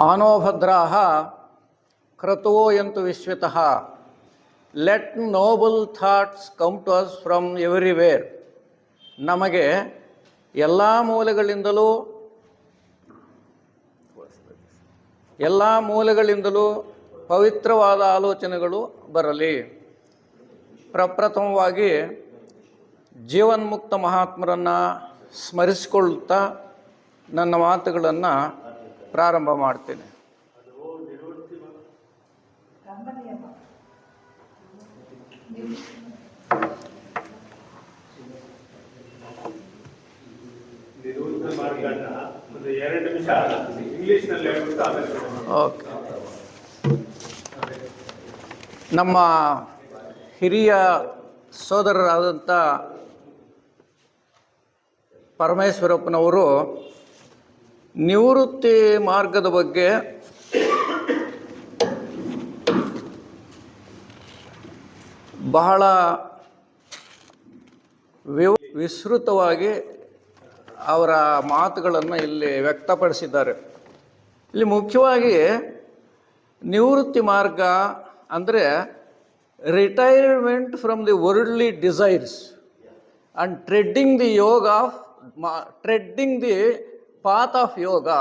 ಆನೋ ಭದ್ರಾಃ ಕ್ರತುವೋ ಯಂತು ವಿಶ್ವತಃ. Let noble thoughts come to us from everywhere. ನಮಗೆ ಎಲ್ಲ ಮೂಲೆಗಳಿಂದಲೂ ಪವಿತ್ರವಾದ ಆಲೋಚನೆಗಳು ಬರಲಿ. ಪ್ರಪ್ರಥಮವಾಗಿ ಜೀವನ್ಮುಕ್ತ ಮಹಾತ್ಮರನ್ನು ಸ್ಮರಿಸಿಕೊಳ್ಳುತ್ತಾ ನನ್ನ ಮಾತುಗಳನ್ನು ಪ್ರಾರಂಭ ಮಾಡ್ತೇನೆ. ಓಕೆ. ನಮ್ಮ ಹಿರಿಯ ಸೋದರರಾದಂಥ ಪರಮೇಶ್ವರಪ್ಪನವರು ನಿವೃತ್ತಿ ಮಾರ್ಗದ ಬಗ್ಗೆ ಬಹಳ ವಿಸ್ತೃತವಾಗಿ ಅವರ ಮಾತುಗಳನ್ನು ಇಲ್ಲಿ ವ್ಯಕ್ತಪಡಿಸಿದ್ದಾರೆ. ಇಲ್ಲಿ ಮುಖ್ಯವಾಗಿ ನಿವೃತ್ತಿ ಮಾರ್ಗ ಅಂದರೆ retirement from the worldly desires and treading the path of yoga.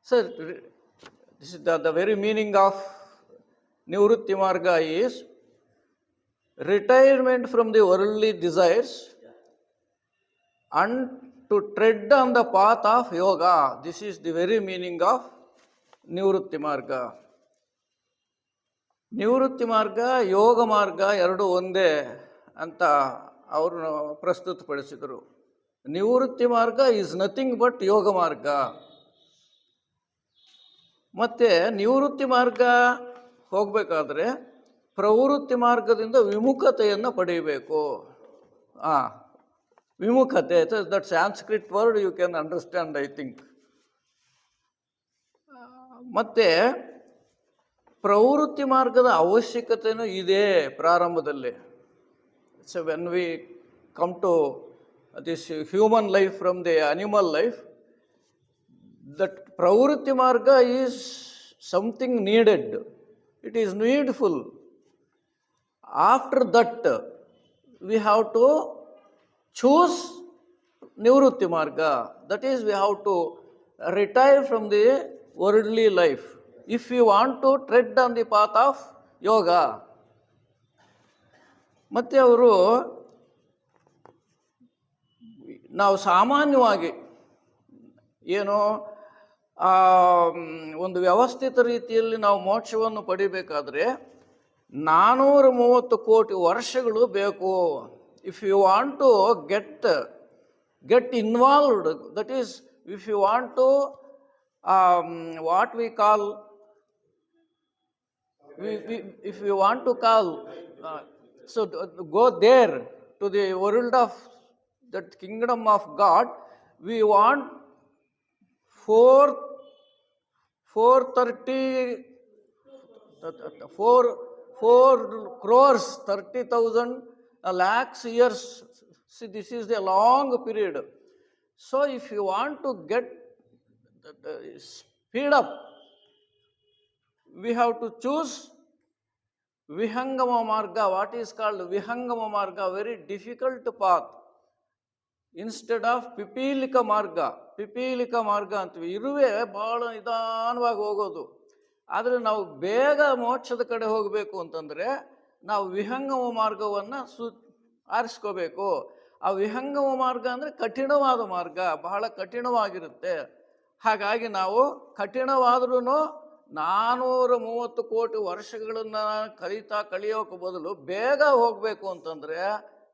So this is the very meaning of Nivrutti Marga is retirement from the worldly desires and to tread on the path of yoga. This is the very meaning of Nivrutti Marga. ನಿವೃತ್ತಿ ಮಾರ್ಗ ಯೋಗ ಮಾರ್ಗ ಎರಡು ಒಂದೇ ಅಂತ ಅವರು ಪ್ರಸ್ತುತಪಡಿಸಿದರು. ನಿವೃತ್ತಿ ಮಾರ್ಗ is nothing but ಯೋಗ ಮಾರ್ಗ. ಮತ್ತು ನಿವೃತ್ತಿ ಮಾರ್ಗ ಹೋಗಬೇಕಾದ್ರೆ ಪ್ರವೃತ್ತಿ ಮಾರ್ಗದಿಂದ ವಿಮುಖತೆಯನ್ನು ಪಡೆಯಬೇಕು. ವಿಮುಖತೆ, that Sanskrit word you can understand I think. ಮತ್ತು ಪ್ರವೃತ್ತಿ ಮಾರ್ಗದ ಅವಶ್ಯಕತೆಯೂ ಇದೆ ಪ್ರಾರಂಭದಲ್ಲಿ. So when we come to this human life from the animal life, that pravrutti marga is something needed. It is needful. After that we have to choose nivrutti marga. That is, we have to retire from the worldly life if we want to tread on the path of yoga. ಮತ್ತೆ ಅವರು ನಾವು ಸಾಮಾನ್ಯವಾಗಿ ಏನು ಒಂದು ವ್ಯವಸ್ಥಿತ ರೀತಿಯಲ್ಲಿ ನಾವು ಮೋಕ್ಷವನ್ನು ಪಡಿಬೇಕಾದ್ರೆ 430 ಕೋಟಿ ವರ್ಷಗಳು ಬೇಕು. If you want to get involved, that is if you want to what we call if you want to call so go there to the world of that kingdom of God, we want 4 crores 30,000 lakhs years. See, this is a long period. So if you want to get speed up, we have to choose Vihangama Marga. What is called Vihangama Marga? Very difficult path. Instead of ಪಿಪೀಲಿಕ ಮಾರ್ಗ ಅಂತೀವಿ. ಇರುವೆ ಭಾಳ ನಿಧಾನವಾಗಿ ಹೋಗೋದು. ಆದರೆ ನಾವು ಬೇಗ ಮೋಕ್ಷದ ಕಡೆ ಹೋಗಬೇಕು ಅಂತಂದರೆ ನಾವು ವಿಹಂಗಮ ಮಾರ್ಗವನ್ನು ಆರಿಸ್ಕೋಬೇಕು. ಆ ವಿಹಂಗಮ ಮಾರ್ಗ ಅಂದರೆ ಕಠಿಣವಾದ ಮಾರ್ಗ, ಬಹಳ ಕಠಿಣವಾಗಿರುತ್ತೆ. ಹಾಗಾಗಿ ನಾವು ಕಠಿಣವಾದ್ರೂ 430 ಕೋಟಿ ವರ್ಷಗಳನ್ನು ಕಳಿಯೋಕೆ ಬದಲು ಬೇಗ ಹೋಗಬೇಕು ಅಂತಂದರೆ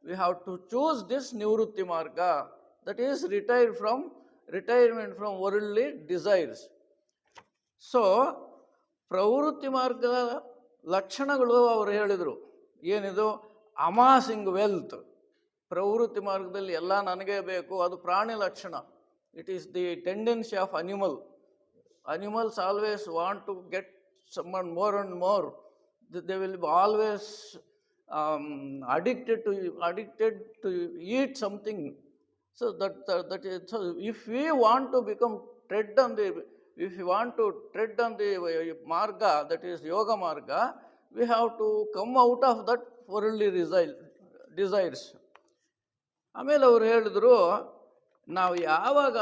we have to choose this nivrutti marga, that is retirement from worldly desires. So ಪ್ರವೃತ್ತಿ ಮಾರ್ಗದ ಲಕ್ಷಣಗಳು ಅವರು ಹೇಳಿದರು. ಏನಿದು? ಅಮಾಸಿಂಗ್ ವೆಲ್ತ್. ಪ್ರವೃತ್ತಿ ಮಾರ್ಗದಲ್ಲಿ ಎಲ್ಲ ನನಗೇ ಬೇಕು, ಅದು ಪ್ರಾಣಿ ಲಕ್ಷಣ. It is the tendency of animals always want to get someone more and more. They will be always addicted to eat something So that is, so if we want to become tread on the, if we want to tread on the marga, that is yoga marga, we have to come out of that worldly desires. ಆಮೇಲೆ ಅವ್ರು ಹೇಳಿದ್ರು, ನಾವು ಯಾವಾಗ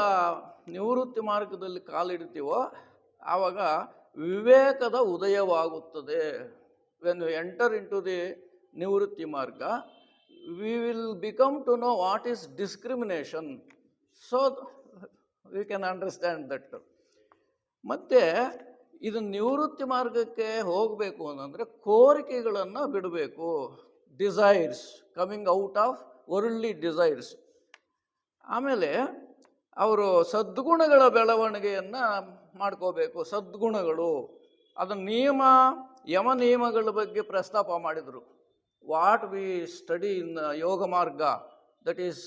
ನಿವೃತ್ತಿ ಮಾರ್ಗದಲ್ಲಿ ಕಾಲಿಡ್ತೀವೋ ಆವಾಗ ವಿವೇಕದ ಉದಯವಾಗುತ್ತದೆ. When you enter into the ನಿವೃತ್ತಿ ಮಾರ್ಗ, we will become to know what is discrimination. So we can understand that. ಮತ್ತೆ ಇದು ನಿವೃತ್ತಿ ಮಾರ್ಗಕ್ಕೆ ಹೋಗಬೇಕು ಅಂತಂದರೆ ಕೋರಿಕೆಗಳನ್ನು ಬಿಡಬೇಕು. Desires, coming out of worldly desires. ಆಮೇಲೆ ಅವರು ಸದ್ಗುಣಗಳ ಬೆಳವಣಿಗೆಯನ್ನು ಮಾಡ್ಕೋಬೇಕು. ಸದ್ಗುಣಗಳು, ಅದನ್ನು ಯಮ ನಿಯಮಗಳ ಬಗ್ಗೆ ಪ್ರಸ್ತಾಪ ಮಾಡಿದರು. What we study in yoga ಮಾರ್ಗ, ದಟ್ ಈಸ್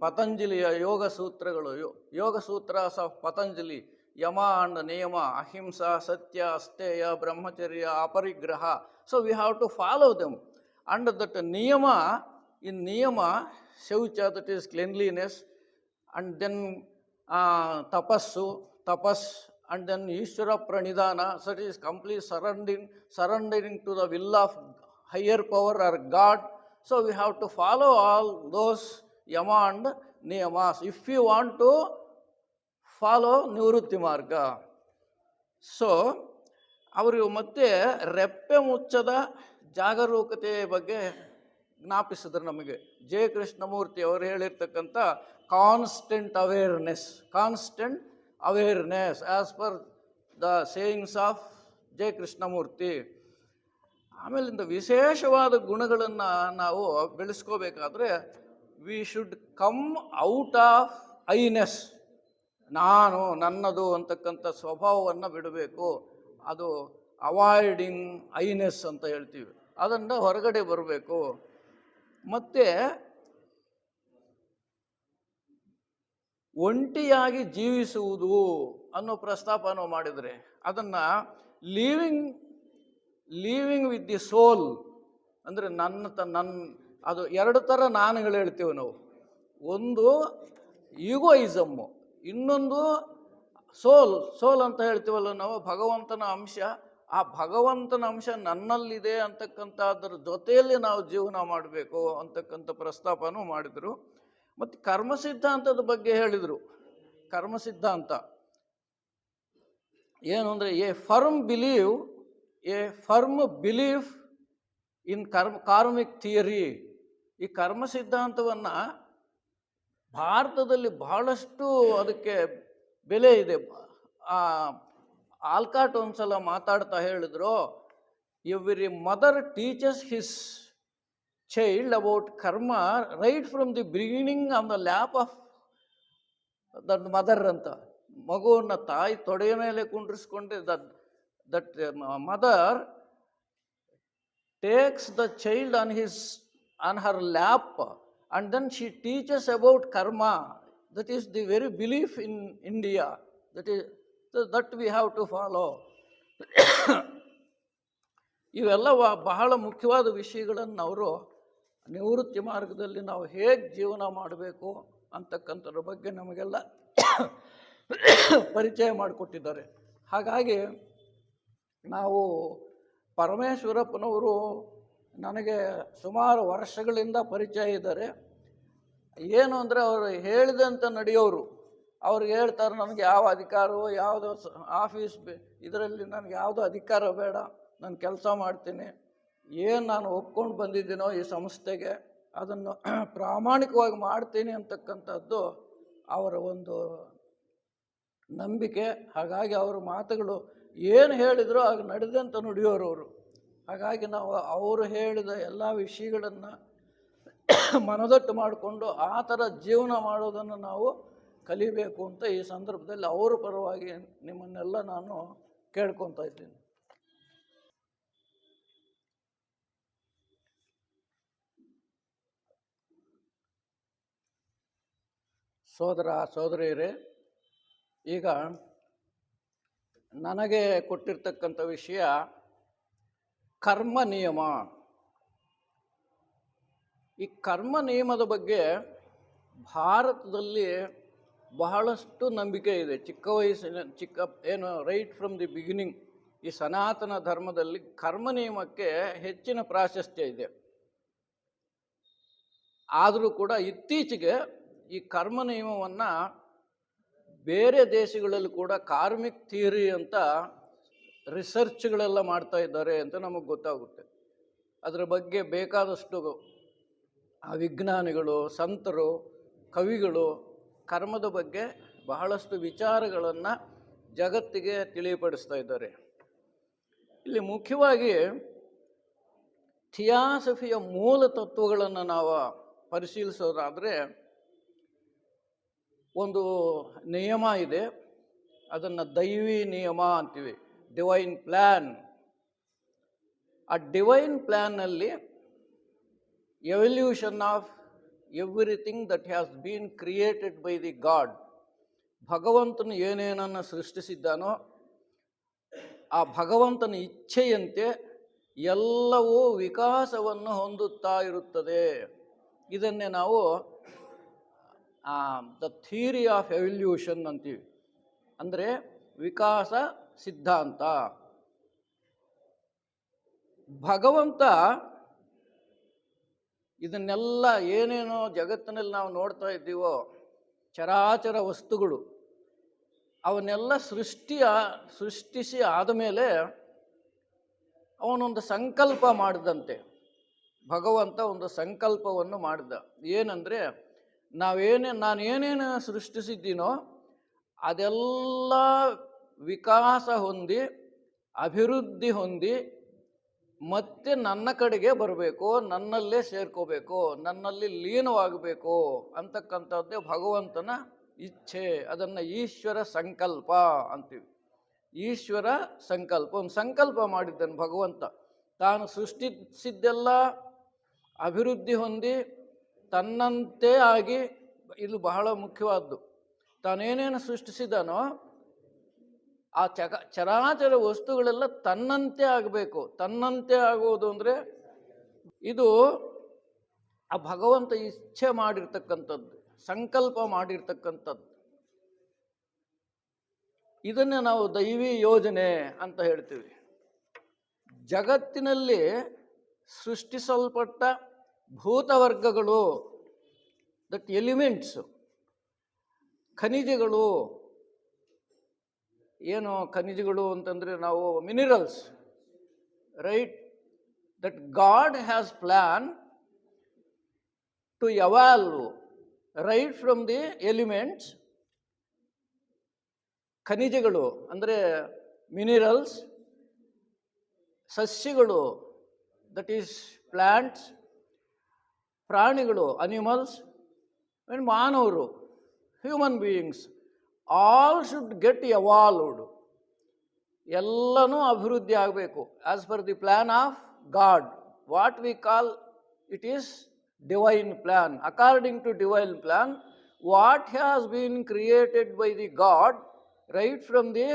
ಪತಂಜಲಿಯ ಯೋಗ ಸೂತ್ರಗಳು, ಯೋಗ ಸೂತ್ರಾಸ್ ಆಫ್ ಪತಂಜಲಿ, ಯಮ ಅಂಡ್ ನಿಯಮ, ಅಹಿಂಸಾ, ಸತ್ಯ, ಅಸ್ತೇಯ, ಬ್ರಹ್ಮಚರ್ಯ, ಅಪರಿಗ್ರಹ. So we have to follow them. And that ನಿಯಮ, ಇನ್ ನಿಯಮ ಶೌಚ, that is cleanliness, and then ತಪಸ್, ಅಂಡ್ ದೆನ್ ಈಶ್ವರ ಪ್ರಣಿಧಾನ, so it is complete surrendering to the will of higher power or God. So we have to follow all those yama and niyamas if we want to follow nivrutti marga. So ಅವರು ಮತ್ತೆ ರೆಪ್ಪೆ ಮುಚ್ಚದ ಜಾಗರೂಕತೆ ಬಗ್ಗೆ ಜ್ಞಾಪಿಸಿದ್ರು ನಮಗೆ. J Krishnamurti ಅವರು ಹೇಳಿರ್ತಕ್ಕಂಥ constant awareness as per the sayings of J Krishnamurti. ಆಮೇಲಿಂದ ವಿಶೇಷವಾದ ಗುಣಗಳನ್ನು ನಾವು ಬೆಳೆಸ್ಕೋಬೇಕಾದ್ರೆ we should come out of Iness, ನಾನು ನನ್ನದು ಅಂತಕ್ಕಂಥ ಸ್ವಭಾವವನ್ನು ಬಿಡಬೇಕು. ಅದು ಅವಾಯ್ಡಿಂಗ್ ಐನೆಸ್ ಅಂತ ಹೇಳ್ತೀವಿ, ಅದನ್ನು ಹೊರಗಡೆ ಬರಬೇಕು. ಮತ್ತು ಒಂಟಿಯಾಗಿ ಜೀವಿಸುವುದು ಅನ್ನೋ ಪ್ರಸ್ತಾಪನೂ ಮಾಡಿದರೆ, ಅದನ್ನು ಲೀವಿಂಗ್ ವಿತ್ ದಿ ಸೋಲ್ ಅಂದರೆ ನನ್ನ ಅದು ಎರಡು ಥರ ನಾನುಗಳು ಹೇಳ್ತೀವಿ ನಾವು. ಒಂದು ಈಗೋಯಿಸಮ್ಮು, ಇನ್ನೊಂದು ಸೋಲ್ ಅಂತ ಹೇಳ್ತೀವಲ್ಲ ನಾವು, ಭಗವಂತನ ಅಂಶ. ಆ ಭಗವಂತನ ಅಂಶ ನನ್ನಲ್ಲಿದೆ ಅಂತಕ್ಕಂಥದ್ರ ಜೊತೆಯಲ್ಲಿ ನಾವು ಜೀವನ ಮಾಡಬೇಕು ಅಂತಕ್ಕಂಥ ಪ್ರಸ್ತಾಪನೂ ಮಾಡಿದರು. ಮತ್ತು ಕರ್ಮ ಸಿದ್ಧಾಂತದ ಬಗ್ಗೆ ಹೇಳಿದರು. ಕರ್ಮ ಸಿದ್ಧಾಂತ ಏನು ಅಂದರೆ, A firm belief in karmic theory. ಈ ಕರ್ಮ ಸಿದ್ಧಾಂತವನ್ನು ಭಾರತದಲ್ಲಿ ಬಹಳಷ್ಟು ಅದಕ್ಕೆ ಬೆಲೆ ಇದೆ. ಆಲ್ಕಾಟ್ ಒಂದ್ಸಲ ಮಾತಾಡ್ತಾ ಹೇಳಿದ್ರು, every mother teaches his child about karma right from the beginning on the lap of the mother ಅಂತ. ಮಗುವನ್ನು ತಾಯಿ ತೊಡೆಯ ಮೇಲೆ ಕುಂಡ್ರಿಸ್ಕೊಂಡೆ that mother takes the child on her lap and then she teaches about karma. That is the very belief in India. That we have to follow. ಇವೆಲ್ಲ ಬಹಳ ಮುಖ್ಯವಾದ ವಿಷಯಗಳನ್ನು ಅವರು ನಿವೃತ್ತಿ ಮಾರ್ಗದಲ್ಲಿ ನಾವು ಹೇಗೆ ಜೀವನ ಮಾಡಬೇಕು ಅಂತಕ್ಕಂಥದ್ರ ಬಗ್ಗೆ ನಮಗೆಲ್ಲ ಪರಿಚಯ ಮಾಡಿಕೊಟ್ಟಿದ್ದಾರೆ. ಹಾಗಾಗಿ ನಾವು ಪರಮೇಶ್ವರಪ್ಪನವರು ನನಗೆ ಸುಮಾರು ವರ್ಷಗಳಿಂದ ಪರಿಚಯ ಇದ್ದಾರೆ. ಏನು ಅಂದರೆ, ಅವರು ಹೇಳಿದಂತೆ ನಡೆಯೋರು. ಅವ್ರಿಗೆ ಹೇಳ್ತಾರೆ, ನನಗೆ ಯಾವ ಅಧಿಕಾರವೋ ಯಾವುದೋ ಆಫೀಸ್ ಇದರಲ್ಲಿ ನನಗೆ ಯಾವುದೋ ಅಧಿಕಾರ ಬೇಡ, ನಾನು ಕೆಲಸ ಮಾಡ್ತೀನಿ, ಏನು ನಾನು ಒಪ್ಕೊಂಡು ಬಂದಿದ್ದೀನೋ ಈ ಸಂಸ್ಥೆಗೆ ಅದನ್ನು ಪ್ರಾಮಾಣಿಕವಾಗಿ ಮಾಡ್ತೀನಿ ಅಂತಕ್ಕಂಥದ್ದು ಅವರ ಒಂದು ನಂಬಿಕೆ. ಹಾಗಾಗಿ ಅವರ ಮಾತುಗಳು ಏನು ಹೇಳಿದ್ರು ಆಗ ನಡೆದಂತ ನುಡಿಯೋರು ಅವರು. ಹಾಗಾಗಿ ನಾವು ಅವರು ಹೇಳಿದ ಎಲ್ಲ ವಿಷಯಗಳನ್ನು ಮನದಟ್ಟು ಮಾಡಿಕೊಂಡು ಆ ಥರ ಜೀವನ ಮಾಡೋದನ್ನು ನಾವು ಕಲಿಬೇಕು ಅಂತ ಈ ಸಂದರ್ಭದಲ್ಲಿ ಅವರ ಪರವಾಗಿ ನಿಮ್ಮನ್ನೆಲ್ಲ ನಾನು ಕೇಳ್ಕೊತಾ ಇದ್ದೀನಿ. ಸೋದರ ಸೋದರಿಯರೇ, ಈಗ ನನಗೆ ಕೊಟ್ಟಿರ್ತಕ್ಕಂಥ ವಿಷಯ ಕರ್ಮ ನಿಯಮ. ಈ ಕರ್ಮ ನಿಯಮದ ಬಗ್ಗೆ ಭಾರತದಲ್ಲಿ ಬಹಳಷ್ಟು ನಂಬಿಕೆ ಇದೆ. ಏನು ರೈಟ್ ಫ್ರಮ್ ದಿ ಬಿಗಿನಿಂಗ್ ಈ ಸನಾತನ ಧರ್ಮದಲ್ಲಿ ಕರ್ಮ ನಿಯಮಕ್ಕೆ ಹೆಚ್ಚಿನ ಪ್ರಾಶಸ್ತ್ಯ ಇದೆ. ಆದರೂ ಕೂಡ ಇತ್ತೀಚೆಗೆ ಈ ಕರ್ಮ ನಿಯಮವನ್ನು ಬೇರೆ ದೇಶಗಳಲ್ಲಿ ಕೂಡ ಕಾರ್ಮಿಕ್ ಥಿಯರಿ ಅಂತ ರಿಸರ್ಚ್ಗಳೆಲ್ಲ ಮಾಡ್ತಾ ಇದ್ದಾರೆ ಅಂತ ನಮಗೆ ಗೊತ್ತಾಗುತ್ತೆ. ಅದರ ಬಗ್ಗೆ ಬೇಕಾದಷ್ಟು ವಿಜ್ಞಾನಿಗಳು, ಸಂತರು, ಕವಿಗಳು ಕರ್ಮದ ಬಗ್ಗೆ ಬಹಳಷ್ಟು ವಿಚಾರಗಳನ್ನು ಜಗತ್ತಿಗೆ ತಿಳಿಯಪಡಿಸ್ತಾ ಇದ್ದಾರೆ. ಇಲ್ಲಿ ಮುಖ್ಯವಾಗಿ ಥಿಯಾಸಫಿಯ ಮೂಲ ತತ್ವಗಳನ್ನು ನಾವು ಪರಿಶೀಲಿಸೋದಾದರೆ ಒಂದು ನಿಯಮ ಇದೆ, ಅದನ್ನು ದೈವಿ ನಿಯಮ ಅಂತೀವಿ, ಡಿವೈನ್ ಪ್ಲ್ಯಾನ್. ಆ ಡಿವೈನ್ ಪ್ಲ್ಯಾನ್ನಲ್ಲಿ evolution of everything that has been created by the God, ಭಗವಂತನು ಏನೇನನ್ನು ಸೃಷ್ಟಿಸಿದ್ದಾನೋ ಆ ಭಗವಂತನ ಇಚ್ಛೆಯಂತೆ ಎಲ್ಲವೂ ವಿಕಾಸವನ್ನು ಹೊಂದುತ್ತಾ ಇರುತ್ತದೆ. ಇದನ್ನೇ ನಾವು ದ ಥಿಯರಿ ಆಫ್ ಎವಲ್ಯೂಷನ್ ಅಂತೀವಿ, ಅಂದರೆ ವಿಕಾಸ ಸಿದ್ಧಾಂತ. ಭಗವಂತ ಇದನ್ನೆಲ್ಲ ಏನೇನೋ ಜಗತ್ತಿನಲ್ಲಿ ನಾವು ನೋಡ್ತಾ ಇದ್ದೀವೋ ಚರಾಚರ ವಸ್ತುಗಳು, ಅವನ್ನೆಲ್ಲ ಸೃಷ್ಟಿಸಿ ಆದಮೇಲೆ ಅವನೊಂದು ಸಂಕಲ್ಪ ಮಾಡಿದಂತೆ. ಭಗವಂತ ಒಂದು ಸಂಕಲ್ಪವನ್ನು ಮಾಡಿದ. ಏನಂದರೆ ನಾನೇನೇನು ಸೃಷ್ಟಿಸಿದ್ದೀನೋ ಅದೆಲ್ಲ ವಿಕಾಸ ಹೊಂದಿ ಅಭಿವೃದ್ಧಿ ಹೊಂದಿ ಮತ್ತೆ ನನ್ನ ಕಡೆಗೆ ಬರಬೇಕು, ನನ್ನಲ್ಲೇ ಸೇರ್ಕೋಬೇಕು, ನನ್ನಲ್ಲಿ ಲೀನವಾಗಬೇಕು ಅಂತಕ್ಕಂಥದ್ದೇ ಭಗವಂತನ ಇಚ್ಛೆ. ಅದನ್ನು ಈಶ್ವರ ಸಂಕಲ್ಪ ಅಂತೀವಿ. ಈಶ್ವರ ಸಂಕಲ್ಪ, ಒಂದು ಸಂಕಲ್ಪ ಮಾಡಿದ್ದಾನೆ ಭಗವಂತ. ತಾನು ಸೃಷ್ಟಿಸಿದ್ದೆಲ್ಲ ಅಭಿವೃದ್ಧಿ ಹೊಂದಿ ತನ್ನಂತೆ ಆಗಿ, ಇದು ಬಹಳ ಮುಖ್ಯವಾದ್ದು, ತಾನೇನೇನು ಸೃಷ್ಟಿಸಿದಾನೋ ಆ ಚರಾಚರ ವಸ್ತುಗಳೆಲ್ಲ ತನ್ನಂತೆ ಆಗಬೇಕು. ತನ್ನಂತೆ ಆಗುವುದು ಅಂದರೆ ಇದು ಆ ಭಗವಂತ ಇಚ್ಛೆ ಮಾಡಿರ್ತಕ್ಕಂಥದ್ದು, ಸಂಕಲ್ಪ ಮಾಡಿರ್ತಕ್ಕಂಥದ್ದು. ಇದನ್ನೇ ನಾವು ದೈವಿ ಯೋಜನೆ ಅಂತ ಹೇಳ್ತೀವಿ. ಜಗತ್ತಿನಲ್ಲಿ ಸೃಷ್ಟಿಸಲ್ಪಟ್ಟ ಭೂತವರ್ಗಗಳು, ದಟ್ ಎಲಿಮೆಂಟ್ಸ್, ಖನಿಜಗಳು, ಏನು ಖನಿಜಗಳು ಅಂತಂದರೆ ನಾವು minerals, right, that God has plan to evolve right from the elements. ಖನಿಜಗಳು ಅಂದರೆ ಮಿನರಲ್ಸ್, ಸಸ್ಯಗಳು ದಟ್ ಈಸ್ ಪ್ಲ್ಯಾಂಟ್ಸ್, ಪ್ರಾಣಿಗಳು ಅನಿಮಲ್ಸ್, ಆ್ಯಂಡ್ ಮಾನವರು human beings, all should get evolved. ಎಲ್ಲನೂ ಅಭಿವೃದ್ಧಿ ಆಗಬೇಕು as per the plan of God. What we call it is divine plan. According to divine plan, what has been created by the God, right from the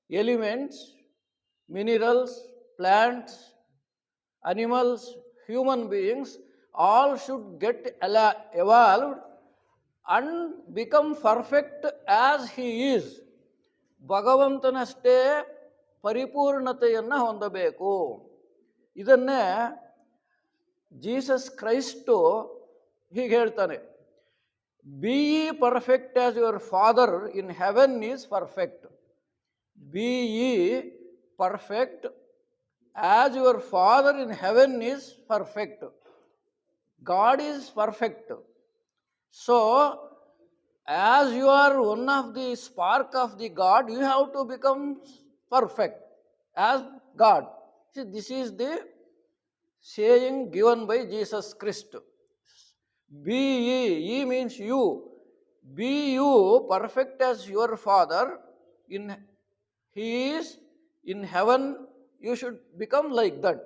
elements, minerals, plants, animals, human beings, all should get evolved and become perfect as he is. ಭಗವಂತನಷ್ಟೇ ಪರಿಪೂರ್ಣತೆಯನ್ನು ಹೊಂದಬೇಕು. ಇದನ್ನೇ Jesus Christ ಹೀಗೆ ಹೇಳ್ತಾನೆ, Be ye perfect as your Father in heaven is perfect. Be ye perfect as your Father in heaven is perfect. God is perfect. So, as you are one of the spark of the God, you have to become perfect as God. See, this is the saying given by Jesus Christ. Be ye, ye means you, be you perfect as your Father in he is in heaven, you should become like that.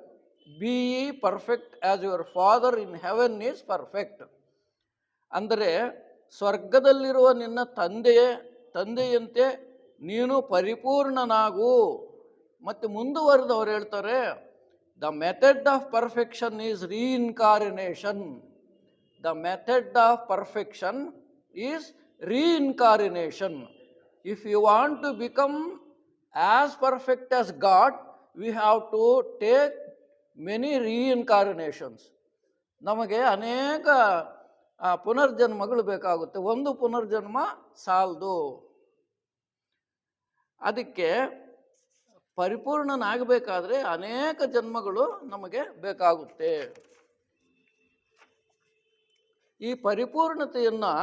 Be ye perfect as your Father in heaven is perfect. ಅಂದರೆ ಸ್ವರ್ಗದಲ್ಲಿರುವ ನಿನ್ನ ತಂದೆಯಂತೆ ನೀನು ಪರಿಪೂರ್ಣನಾಗು. ಮತ್ತು ಮುಂದುವರೆದವರು ಹೇಳ್ತಾರೆ, the method of perfection is reincarnation. The method of perfection is reincarnation. If you want to become as perfect as God, we have to take many reincarnations. ನಮಗೆ ಅನೇಕ ಪುನರ್ಜನ್ಮಗಳು ಬೇಕಾಗುತ್ತೆ, ಒಂದು ಪುನರ್ಜನ್ಮ ಸಾಲದು. ಅದಕ್ಕೆ ಪರಿಪೂರ್ಣನಾಗಬೇಕಾದ್ರೆ ಅನೇಕ ಜನ್ಮಗಳು ನಮಗೆ ಬೇಕಾಗುತ್ತೆ. ಈ ಪರಿಪೂರ್ಣತೆಯನ್ನು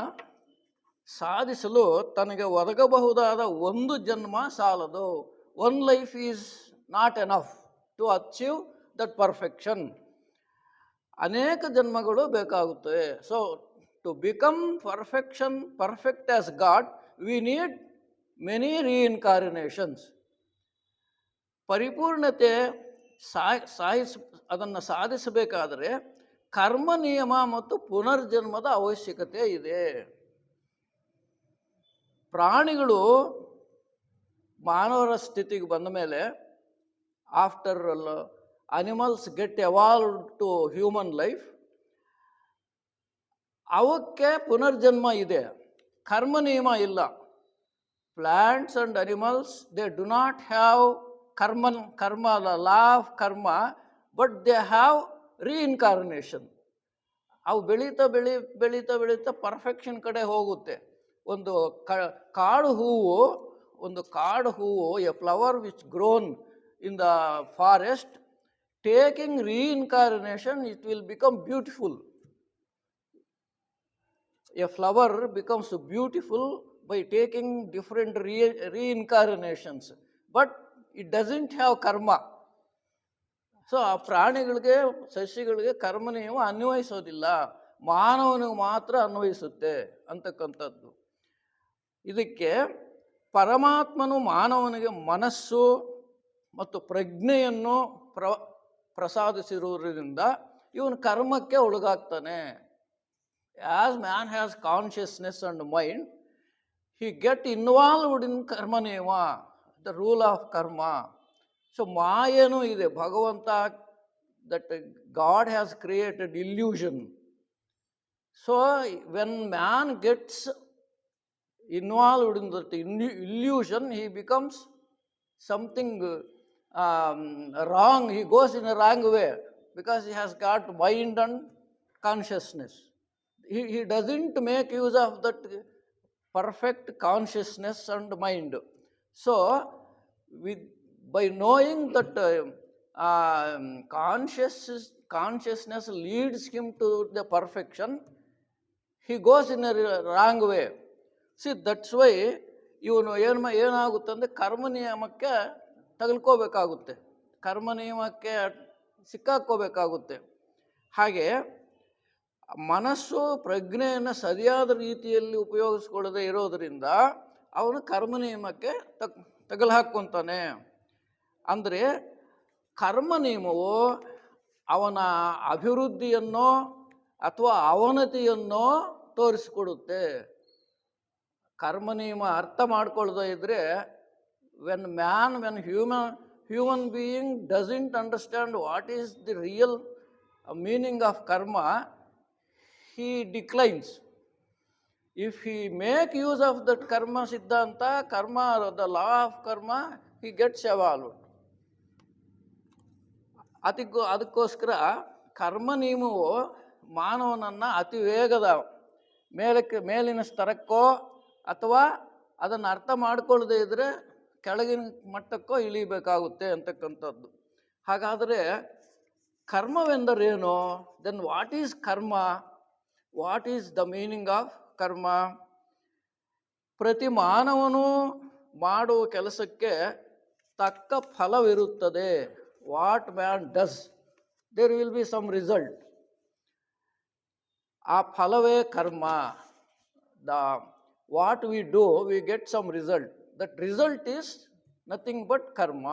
ಸಾಧಿಸಲು ತನಗೆ ಒದಗಬಹುದಾದ ಒಂದು ಜನ್ಮ ಸಾಲದು. One life is not enough to achieve that perfection. ಅನೇಕ ಜನ್ಮಗಳು ಬೇಕಾಗುತ್ತವೆ. So to become perfect as God, we need many reincarnations. ಪರಿಪೂರ್ಣತೆ ಅದನ್ನು ಸಾಧಿಸಬೇಕಾದರೆ ಕರ್ಮ ನಿಯಮ ಮತ್ತು ಪುನರ್ಜನ್ಮದ ಅವಶ್ಯಕತೆ ಇದೆ. ಪ್ರಾಣಿಗಳು ಮಾನವರ ಸ್ಥಿತಿಗೆ ಬಂದ ಮೇಲೆ, after animals get evolved to human life, ಅವಕ್ಕೆ ಪುನರ್ಜನ್ಮ ಇದೆ, ಕರ್ಮ ನಿಯಮ ಇಲ್ಲ. Plants and animals, they do not have karma, law of karma, but they have reincarnation. ಅವು ಬೆಳೀತಾ ಪರ್ಫೆಕ್ಷನ್ ಕಡೆ ಹೋಗುತ್ತೆ. ಒಂದು ಕಾಡು ಹೂವು, a flower which grown in the forest, taking reincarnation, it will become beautiful. A flower becomes beautiful by taking different reincarnations, but it doesn't have karma. So ಆ ಪ್ರಾಣಿಗಳಿಗೆ, ಸಸ್ಯಗಳಿಗೆ ಕರ್ಮ ನಿಯಮ ಅನ್ವಯಿಸೋದಿಲ್ಲ, ಮಾನವನಿಗೆ ಮಾತ್ರ ಅನ್ವಯಿಸುತ್ತೆ ಅಂತಕ್ಕಂಥದ್ದು. ಇದಕ್ಕೆ ಪರಮಾತ್ಮನು ಮಾನವನಿಗೆ ಮನಸ್ಸು ಮತ್ತು ಪ್ರಜ್ಞೆಯನ್ನು ಪ್ರಸಾದಿಸಿರುವುದರಿಂದ ಇವನು ಕರ್ಮಕ್ಕೆ ಒಳಗಾಗ್ತಾನೆ. As man has consciousness and mind, he get involved in karma niyama, the rule of karma. So mayanu ide, Bhagavanta, that God has created illusion. So when man gets involved in that illusion, he becomes something wrong. He goes in a wrong way because he has got mind and consciousness. He doesn't make use of that perfect consciousness and mind. So by knowing that consciousness leads him to the perfection, he goes in a wrong way. See, that's why ಇವನು ಏನಾಗುತ್ತಂದರೆ ಕರ್ಮ ನಿಯಮಕ್ಕೆ ತಗಲ್ಕೋಬೇಕಾಗುತ್ತೆ, ಕರ್ಮ ನಿಯಮಕ್ಕೆ ಸಿಕ್ಕಾಕ್ಕೋಬೇಕಾಗುತ್ತೆ. ಹಾಗೆ ಮನಸ್ಸು ಪ್ರಜ್ಞೆಯನ್ನು ಸರಿಯಾದ ರೀತಿಯಲ್ಲಿ ಉಪಯೋಗಿಸ್ಕೊಳ್ಳದೆ ಇರೋದರಿಂದ ಅವನು ಕರ್ಮ ನಿಯಮಕ್ಕೆ ತಗಲು ಹಾಕ್ಕೊತಾನೆ. ಅಂದರೆ ಕರ್ಮ ನಿಯಮವು ಅವನ ಅಭಿವೃದ್ಧಿಯನ್ನೋ ಅಥವಾ ಅವನತಿಯನ್ನೋ ತೋರಿಸಿಕೊಡುತ್ತೆ. ಕರ್ಮ ನಿಯಮ ಅರ್ಥ ಮಾಡ್ಕೊಳ್ಳದೆ ಇದ್ದರೆ, when human being doesn't understand what is the real meaning of ಕರ್ಮ, he declines. If he make use of that karma siddhanta, the law of karma, he gets evolved. ಅದಕ್ಕೋಸ್ಕರ ಕರ್ಮ ನಿಯಮವು ಮಾನವನನ್ನು ಅತಿ ವೇಗದ ಮೇಲಿನ ಸ್ತರಕ್ಕೋ ಅಥವಾ ಅದನ್ನು ಅರ್ಥ ಮಾಡಿಕೊಳ್ಳದೆ ಇದ್ದರೆ ಕೆಳಗಿನ ಮಟ್ಟಕ್ಕೋ ಇಳಿಬೇಕಾಗುತ್ತೆ ಅಂತಕ್ಕಂಥದ್ದು. ಹಾಗಾದರೆ ಕರ್ಮವೆಂದರೇನು? Then what is karma? What is the meaning of karma? ಪ್ರತಿ ಮಾನವನು ಮಾಡುವ ಕೆಲಸಕ್ಕೆ ತಕ್ಕ ಫಲವಿರುತ್ತದೆ. What man does, there will be some result. ಆ ಫಲವೇ ಕರ್ಮ. What we do, we get some result. That result is nothing but karma.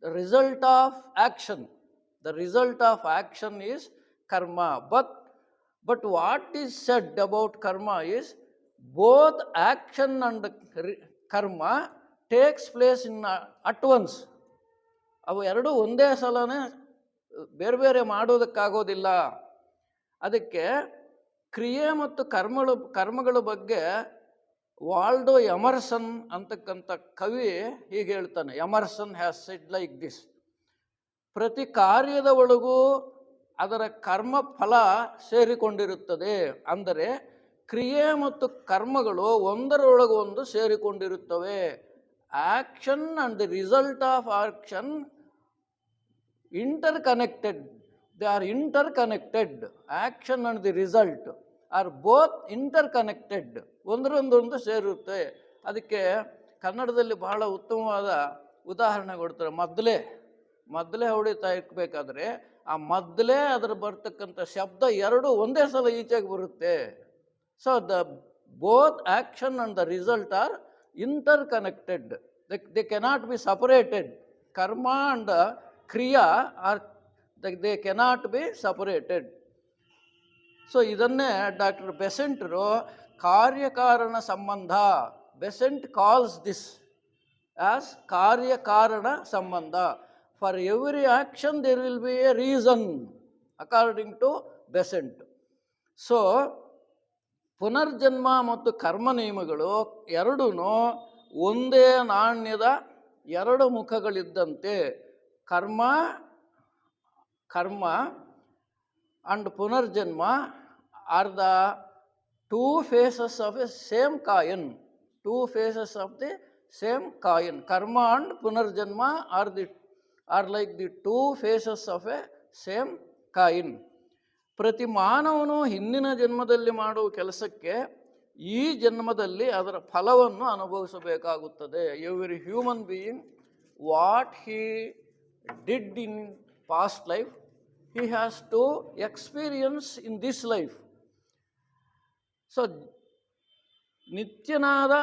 The result of action, the result of action is karma. But what is said about karma is both action and karma takes place at once. ಅವು ಎರಡು ಒಂದೇ ಸಲನೇ ಬೇರೆ ಬೇರೆ ಮಾಡೋದಕ್ಕಾಗೋದಿಲ್ಲ. ಅದಕ್ಕೆ ಕ್ರಿಯೆ ಮತ್ತು ಕರ್ಮಗಳ ಬಗ್ಗೆ ವಾಲ್ಡೋ ಎಮರ್ಸನ್ ಅಂತಕ್ಕಂಥ ಕವಿ ಹೀಗೆ ಹೇಳ್ತಾನೆ. Emerson has shed like this: ಪ್ರತಿ ಕಾರ್ಯದ ಒಳಗೂ ಅದರ ಕರ್ಮ ಫಲ ಸೇರಿಕೊಂಡಿರುತ್ತದೆ. ಅಂದರೆ ಕ್ರಿಯೆ ಮತ್ತು ಕರ್ಮಗಳು ಒಂದರೊಳಗೆ ಒಂದು ಸೇರಿಕೊಂಡಿರುತ್ತವೆ. Action and the result of action interconnected. They are interconnected. Action and the result are both interconnected. ಒಂದರೊಂದೊಂದು ಸೇರುತ್ತೆ. ಅದಕ್ಕೆ ಕನ್ನಡದಲ್ಲಿ ಬಹಳ ಉತ್ತಮವಾದ ಉದಾಹರಣೆ ಕೊಡ್ತಾರೆ. ಮದ್ದಲೆ ಹೊಡಿತಾ ಇರಬೇಕಾದ್ರೆ ಆ ಮದ್ದಲೆ ಅದರ ಬರ್ತಕ್ಕಂಥ ಶಬ್ದ ಎರಡು ಒಂದೇ ಸಲ ಈಚೆಗೆ ಬರುತ್ತೆ. So the both action and the result are interconnected. They cannot be separated. Karma and kriya are they cannot be separated. So ಇದನ್ನೇ ಡಾಕ್ಟರ್ ಬೆಸೆಂಟರು ಕಾರ್ಯಕಾರಣ ಸಂಬಂಧ, ಬೆಸೆಂಟ್ ಕಾಲ್ಸ್ ದಿಸ್ ಆಸ್ ಕಾರ್ಯಕಾರಣ ಸಂಬಂಧ. For every action there will be a reason according to Besant. So ಪುನರ್ಜನ್ಮ ಮತ್ತು ಕರ್ಮ ನಿಯಮಗಳು ಎರಡೂ ಒಂದೇ ನಾಣ್ಯದ ಎರಡು ಮುಖಗಳಿದ್ದಂತೆ. ಕರ್ಮ and punarjanma are the two faces of a same coin. Two faces of the same coin. Karma and punarjanma are like the two faces of a same coin. ಪ್ರತಿ ಮಾನವನು ಹಿಂದಿನ ಜನ್ಮದಲ್ಲಿ ಮಾಡುವ ಕೆಲಸಕ್ಕೆ ಈ ಜನ್ಮದಲ್ಲಿ ಅದರ ಫಲವನ್ನು ಅನುಭವಿಸಬೇಕಾಗುತ್ತದೆ. Every human being, what he did in past life, he has to experience in this life. So ನಿತ್ಯನಾದ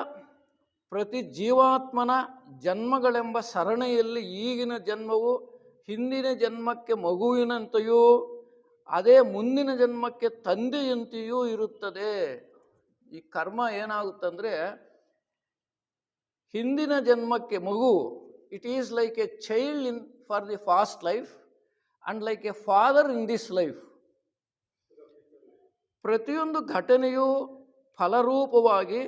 ಪ್ರತಿ ಜೀವಾತ್ಮನ ಜನ್ಮಗಳೆಂಬ ಸರಣಿಯಲ್ಲಿ ಈಗಿನ ಜನ್ಮವು ಹಿಂದಿನ ಜನ್ಮಕ್ಕೆ ಮಗುವಿನಂತೆಯೂ ಅದೇ ಮುಂದಿನ ಜನ್ಮಕ್ಕೆ ತಂದೆಯಂತೆಯೂ ಇರುತ್ತದೆ. ಈ ಕರ್ಮ ಏನಾಗುತ್ತಂದರೆ, ಹಿಂದಿನ ಜನ್ಮಕ್ಕೆ ಮಗು, it is like a child for the past life and like a father in this life. ಪ್ರತಿಯೊಂದು ಘಟನೆಯು ಫಲರೂಪವಾಗಿ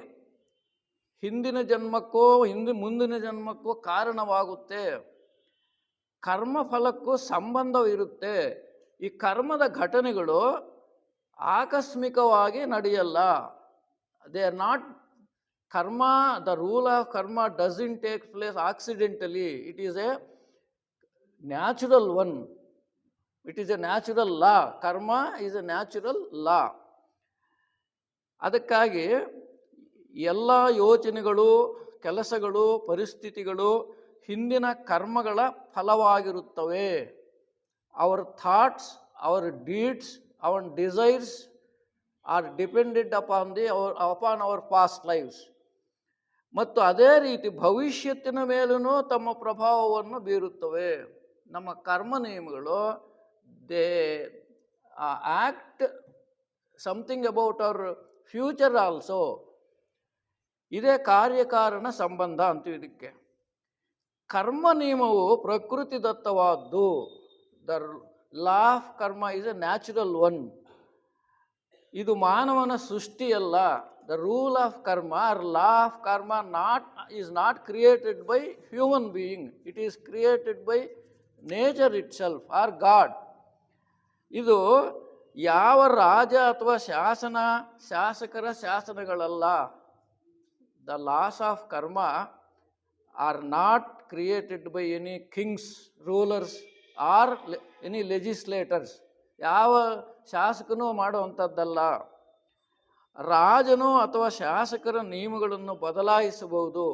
ಹಿಂದಿನ ಜನ್ಮಕ್ಕೋ ಮುಂದಿನ ಜನ್ಮಕ್ಕೋ ಕಾರಣವಾಗುತ್ತೆ. ಕರ್ಮಫಲಕ್ಕೂ ಸಂಬಂಧವಿರುತ್ತೆ. ಈ ಕರ್ಮದ ಘಟನೆಗಳು ಆಕಸ್ಮಿಕವಾಗಿ ನಡೆಯಲ್ಲ. They are not karma. The rule of karma doesn't take place accidentally. It is a natural one. It is a natural law. Karma is a natural law. ಅದಕ್ಕಾಗಿ ಎಲ್ಲ ಯೋಚನೆಗಳು, ಕೆಲಸಗಳು, ಪರಿಸ್ಥಿತಿಗಳು ಹಿಂದಿನ ಕರ್ಮಗಳ ಫಲವಾಗಿರುತ್ತವೆ. Our thoughts, our deeds, our desires are depended upon our past lifes. ಮತ್ತು ಅದೇ ರೀತಿ ಭವಿಷ್ಯತ್ತಿನ ಮೇಲೂ ತಮ್ಮ ಪ್ರಭಾವವನ್ನು ಬೀರುತ್ತವೆ. ನಮ್ಮ ಕರ್ಮ ನಿಯಮಗಳು they act something about our future also. ಇದೇ ಕಾರ್ಯಕಾರಣ ಸಂಬಂಧ ಅಂತೀವಿ ಇದಕ್ಕೆ. ಕರ್ಮ ನಿಯಮವು ಪ್ರಕೃತಿದತ್ತವಾದ್ದು. ದ ಲಾ ಆಫ್ ಕರ್ಮ ಇಸ್ ಎ ನ್ಯಾಚುರಲ್ ಒನ್. ಇದು ಮಾನವನ ಸೃಷ್ಟಿಯಲ್ಲ. The rule of karma or law of karma is not created by human being. It is created by nature itself or God. ಇದು ಯಾವ ರಾಜ ಅಥವಾ ಶಾಸಕರ ಶಾಸನಗಳಲ್ಲ. The laws of karma are not created by any kings, rulers or any legislators. ಯಾವ ಶಾಸಕನೂ ಮಾಡುವಂಥದ್ದಲ್ಲ. ರಾಜನು ಅಥವಾ ಶಾಸಕರ ನಿಯಮಗಳನ್ನು ಬದಲಾಯಿಸಬಹುದು.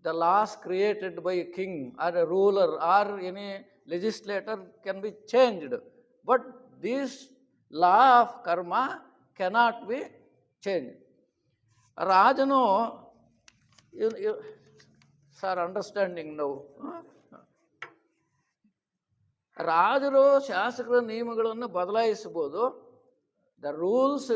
The laws created by king or a ruler or any legislator can be changed, but this law of karma cannot be change. ರಾಜನು sir understanding ನಾವು, ರಾಜರು ಶಾಸಕರ ನಿಯಮಗಳನ್ನು ಬದಲಾಯಿಸಬಹುದು. The rules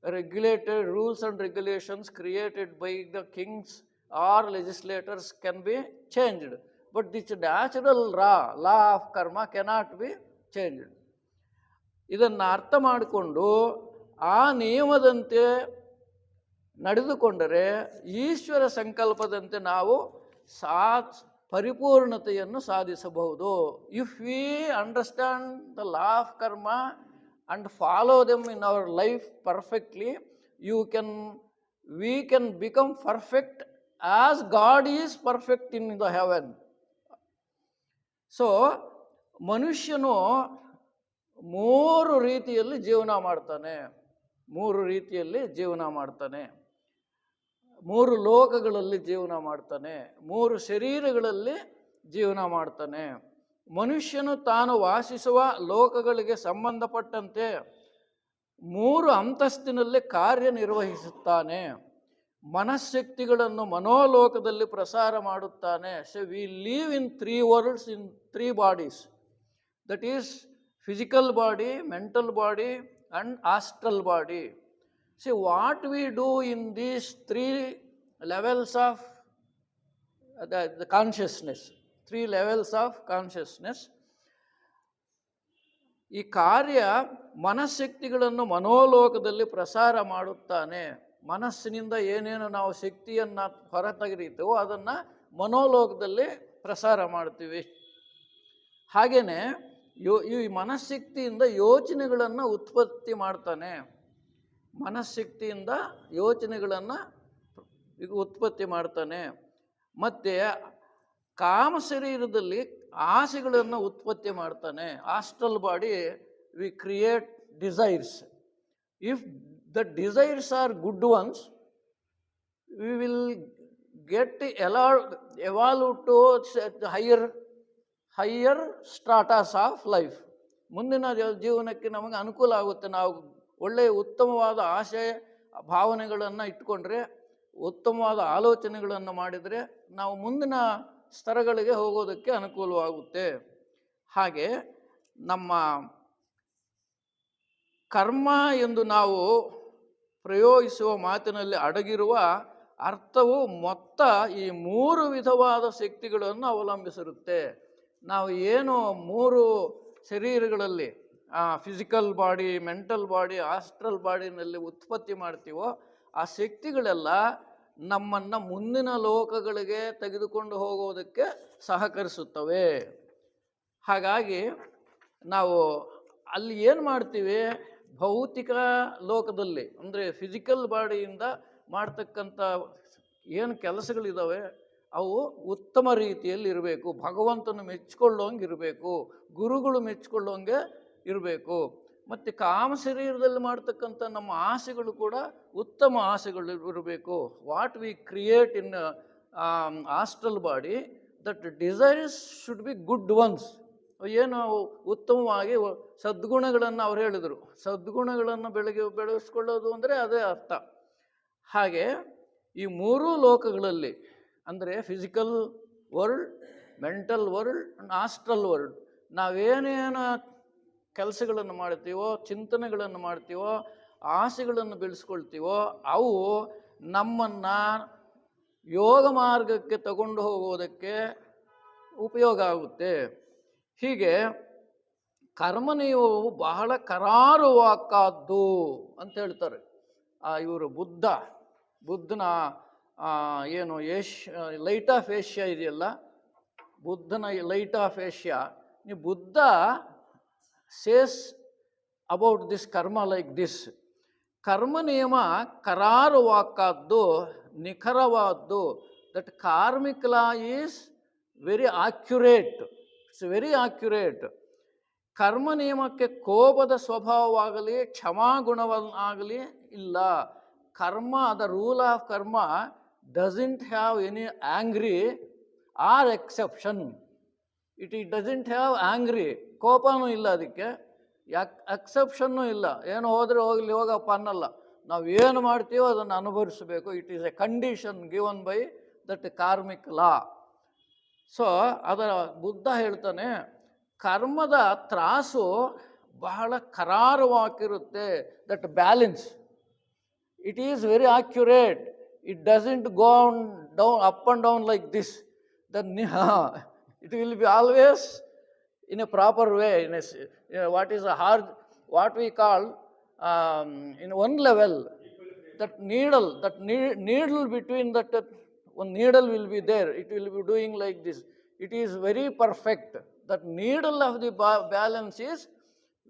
and regulations created by the kings or legislators can be changed, but this natural law of karma cannot be changed. ಇದನ್ನು ಅರ್ಥ ಮಾಡಿಕೊಂಡು ಆ ನಿಯಮದಂತೆ ನಡೆದುಕೊಂಡರೆ ಈಶ್ವರ ಸಂಕಲ್ಪದಂತೆ ನಾವು ಪರಿಪೂರ್ಣತೆಯನ್ನು ಸಾಧಿಸಬಹುದು. If we understand the law of karma and follow them in our life perfectly, we can become perfect as God is perfect in the heaven. So ಮನುಷ್ಯನು 3 ರೀತಿಯಲ್ಲಿ ಜೀವನ ಮಾಡ್ತಾನೆ, 3 ರೀತಿಯಲ್ಲಿ ಜೀವನ ಮಾಡ್ತಾನೆ, 3 ಲೋಕಗಳಲ್ಲಿ ಜೀವನ ಮಾಡ್ತಾನೆ, 3 ಶರೀರಗಳಲ್ಲಿ ಜೀವನ ಮಾಡ್ತಾನೆ. ಮನುಷ್ಯನು ತಾನು ವಾಸಿಸುವ ಲೋಕಗಳಿಗೆ ಸಂಬಂಧಪಟ್ಟಂತೆ 3 ಅಂತಸ್ತಿನಲ್ಲಿ ಕಾರ್ಯನಿರ್ವಹಿಸುತ್ತಾನೆ. ಮನಃಶಕ್ತಿಗಳನ್ನು ಮನೋಲೋಕದಲ್ಲಿ ಪ್ರಸಾರ ಮಾಡುತ್ತಾನೆ. So we live in 3 worlds in 3 bodies, that is physical body, mental body and astral body. See, what we do in these 3 levels of the consciousness, 3 levels of consciousness, ಈ ಕಾರ್ಯ ಮನಃಶಕ್ತಿಗಳನ್ನು ಮನೋಲೋಕದಲ್ಲಿ ಪ್ರಸಾರ ಮಾಡುತ್ತಾನೆ. ಮನಸ್ಸಿನಿಂದ ಏನೇನು ನಾವು ಶಕ್ತಿಯನ್ನು ಹೊರತೆಗೆಯುತ್ತೇವೋ ಅದನ್ನು ಮನೋಲೋಕದಲ್ಲಿ ಪ್ರಸಾರ ಮಾಡ್ತೀವಿ. ಹಾಗೆಯೇ ಈ ಮನಃಶಕ್ತಿಯಿಂದ ಯೋಚನೆಗಳನ್ನು ಉತ್ಪತ್ತಿ ಮಾಡ್ತಾನೆ. ಮನಃಶಕ್ತಿಯಿಂದ ಯೋಚನೆಗಳನ್ನು ಉತ್ಪತ್ತಿ ಮಾಡ್ತಾನೆ. ಮತ್ತು ಕಾಮ ಶರೀರದಲ್ಲಿ ಆಸೆಗಳನ್ನು ಉತ್ಪತ್ತಿ ಮಾಡ್ತಾನೆ. Astral body we create desires. If the desires are good ones, we will get evolve to higher stratas of life. ಮುಂದಿನ ಜೀವನಕ್ಕೆ ನಮಗೆ ಅನುಕೂಲ ಆಗುತ್ತೆ. ನಾವು ಒಳ್ಳೆಯ ಉತ್ತಮವಾದ ಆಶಯ ಭಾವನೆಗಳನ್ನು ಇಟ್ಕೊಂಡ್ರೆ, ಉತ್ತಮವಾದ ಆಲೋಚನೆಗಳನ್ನು ಮಾಡಿದರೆ ನಾವು ಮುಂದಿನ ಸ್ತರಗಳಿಗೆ ಹೋಗೋದಕ್ಕೆ ಅನುಕೂಲವಾಗುತ್ತೆ. ಹಾಗೆ ನಮ್ಮ ಕರ್ಮ ಎಂದು ನಾವು ಪ್ರಯೋಗಿಸುವ ಮಾತಿನಲ್ಲಿ ಅಡಗಿರುವ ಅರ್ಥವು ಮೊತ್ತ ಈ 3 ವಿಧವಾದ ಶಕ್ತಿಗಳನ್ನು ಅವಲಂಬಿಸಿರುತ್ತೆ. ನಾವು ಏನು 3 ಶರೀರಗಳಲ್ಲಿ physical body, mental body, astral ಬಾಡಿನಲ್ಲಿ ಉತ್ಪತ್ತಿ ಮಾಡ್ತೀವೋ ಆ ಶಕ್ತಿಗಳೆಲ್ಲ ನಮ್ಮನ್ನು ಮುಂದಿನ ಲೋಕಗಳಿಗೆ ತೆಗೆದುಕೊಂಡು ಹೋಗೋದಕ್ಕೆ ಸಹಕರಿಸುತ್ತವೆ. ಹಾಗಾಗಿ ನಾವು ಅಲ್ಲಿ ಏನು ಮಾಡ್ತೀವಿ, ಭೌತಿಕ ಲೋಕದಲ್ಲಿ ಅಂದರೆ ಫಿಸಿಕಲ್ ಬಾಡಿಯಿಂದ ಮಾಡ್ತಕ್ಕಂಥ ಏನು ಕೆಲಸಗಳಿದ್ದಾವೆ ಅವು ಉತ್ತಮ ರೀತಿಯಲ್ಲಿ ಇರಬೇಕು. ಭಗವಂತನ ಮೆಚ್ಚಿಕೊಳ್ಳೋಂಗೆ ಇರಬೇಕು, ಗುರುಗಳು ಮೆಚ್ಚಿಕೊಳ್ಳೋಂಗೆ ಇರಬೇಕು. ಮತ್ತು ಕಾಮ ಶರೀರದಲ್ಲಿ ಮಾಡ್ತಕ್ಕಂಥ ನಮ್ಮ ಆಸೆಗಳು ಕೂಡ ಉತ್ತಮ ಆಸೆಗಳು ಇರಬೇಕು. What we create in astral body, that desires should be good ones. ಏನು ಉತ್ತಮವಾಗಿ ಸದ್ಗುಣಗಳನ್ನು ಅವ್ರು ಹೇಳಿದರು. ಸದ್ಗುಣಗಳನ್ನು ಬೆಳೆಸ್ಕೊಳ್ಳೋದು ಅಂದರೆ ಅದೇ ಅರ್ಥ. ಹಾಗೆ ಈ 3 ಲೋಕಗಳಲ್ಲಿ ಅಂದರೆ physical world, mental world and astral world ನಾವೇನೇನು ಕೆಲಸಗಳನ್ನು ಮಾಡ್ತೀವೋ, ಚಿಂತನೆಗಳನ್ನು ಮಾಡ್ತೀವೋ, ಆಸೆಗಳನ್ನು ಬೆಳೆಸ್ಕೊಳ್ತೀವೋ ಅವು ನಮ್ಮನ್ನು ಯೋಗ ಮಾರ್ಗಕ್ಕೆ ತಗೊಂಡು ಹೋಗೋದಕ್ಕೆ ಉಪಯೋಗ ಆಗುತ್ತೆ. ಹೀಗೆ ಕರ್ಮನಿಯಮವು ಬಹಳ ಕರಾರುವಾಕ್ಕಾದ್ದು ಅಂತ ಹೇಳ್ತಾರೆ. ಇವರು ಬುದ್ಧನ ಏನು ಲೈಟ್ ಆಫ್ ಏಷ್ಯಾ ಇದೆಯಲ್ಲ, ಬುದ್ಧನ ಲೈಟ್ ಆಫ್ ಏಷ್ಯಾ, ನೀವು Buddha says about this karma like this. ಕರ್ಮ ನಿಯಮ ಕರಾರುವಾಕ್ಕಾದ್ದು, ನಿಖರವಾದ್ದು. That karmic law is very accurate. It's very accurate. ಕರ್ಮ ನಿಯಮಕ್ಕೆ ಕೋಪದ ಸ್ವಭಾವವಾಗಲಿ ಕ್ಷಮಾಗುಣವನ್ನಾಗಲಿ ಇಲ್ಲ. Karma, the rule of karma doesn't have any angry or exception. It doesn't have angry, ಕೋಪನೂ ಇಲ್ಲ ಅದಕ್ಕೆ, ಎಕ್ಸೆಪ್ಷನ್ನೂ ಇಲ್ಲ. ಏನು ಹೋದರೆ ಹೋಗಲಿ ಹೋಗಪ್ಪ ಅನ್ನಲ್ಲ. ನಾವು ಏನು ಮಾಡ್ತೀವೋ ಅದನ್ನು ಅನುಭವಿಸಬೇಕು. It is a condition given by that karmic law. So ಅದರ ಬುದ್ಧ ಹೇಳ್ತಾನೆ, ಕರ್ಮದ ತ್ರಾಸು ಬಹಳ ಕರಾರುವಾಗಿರುತ್ತೆ. That balance, it is very accurate. It doesn't go down up and down like this. Then it will be always in a proper way, in a, what we call in one level, that needle between that one needle will be there, it will be doing like this, it is very perfect. That needle of the balance is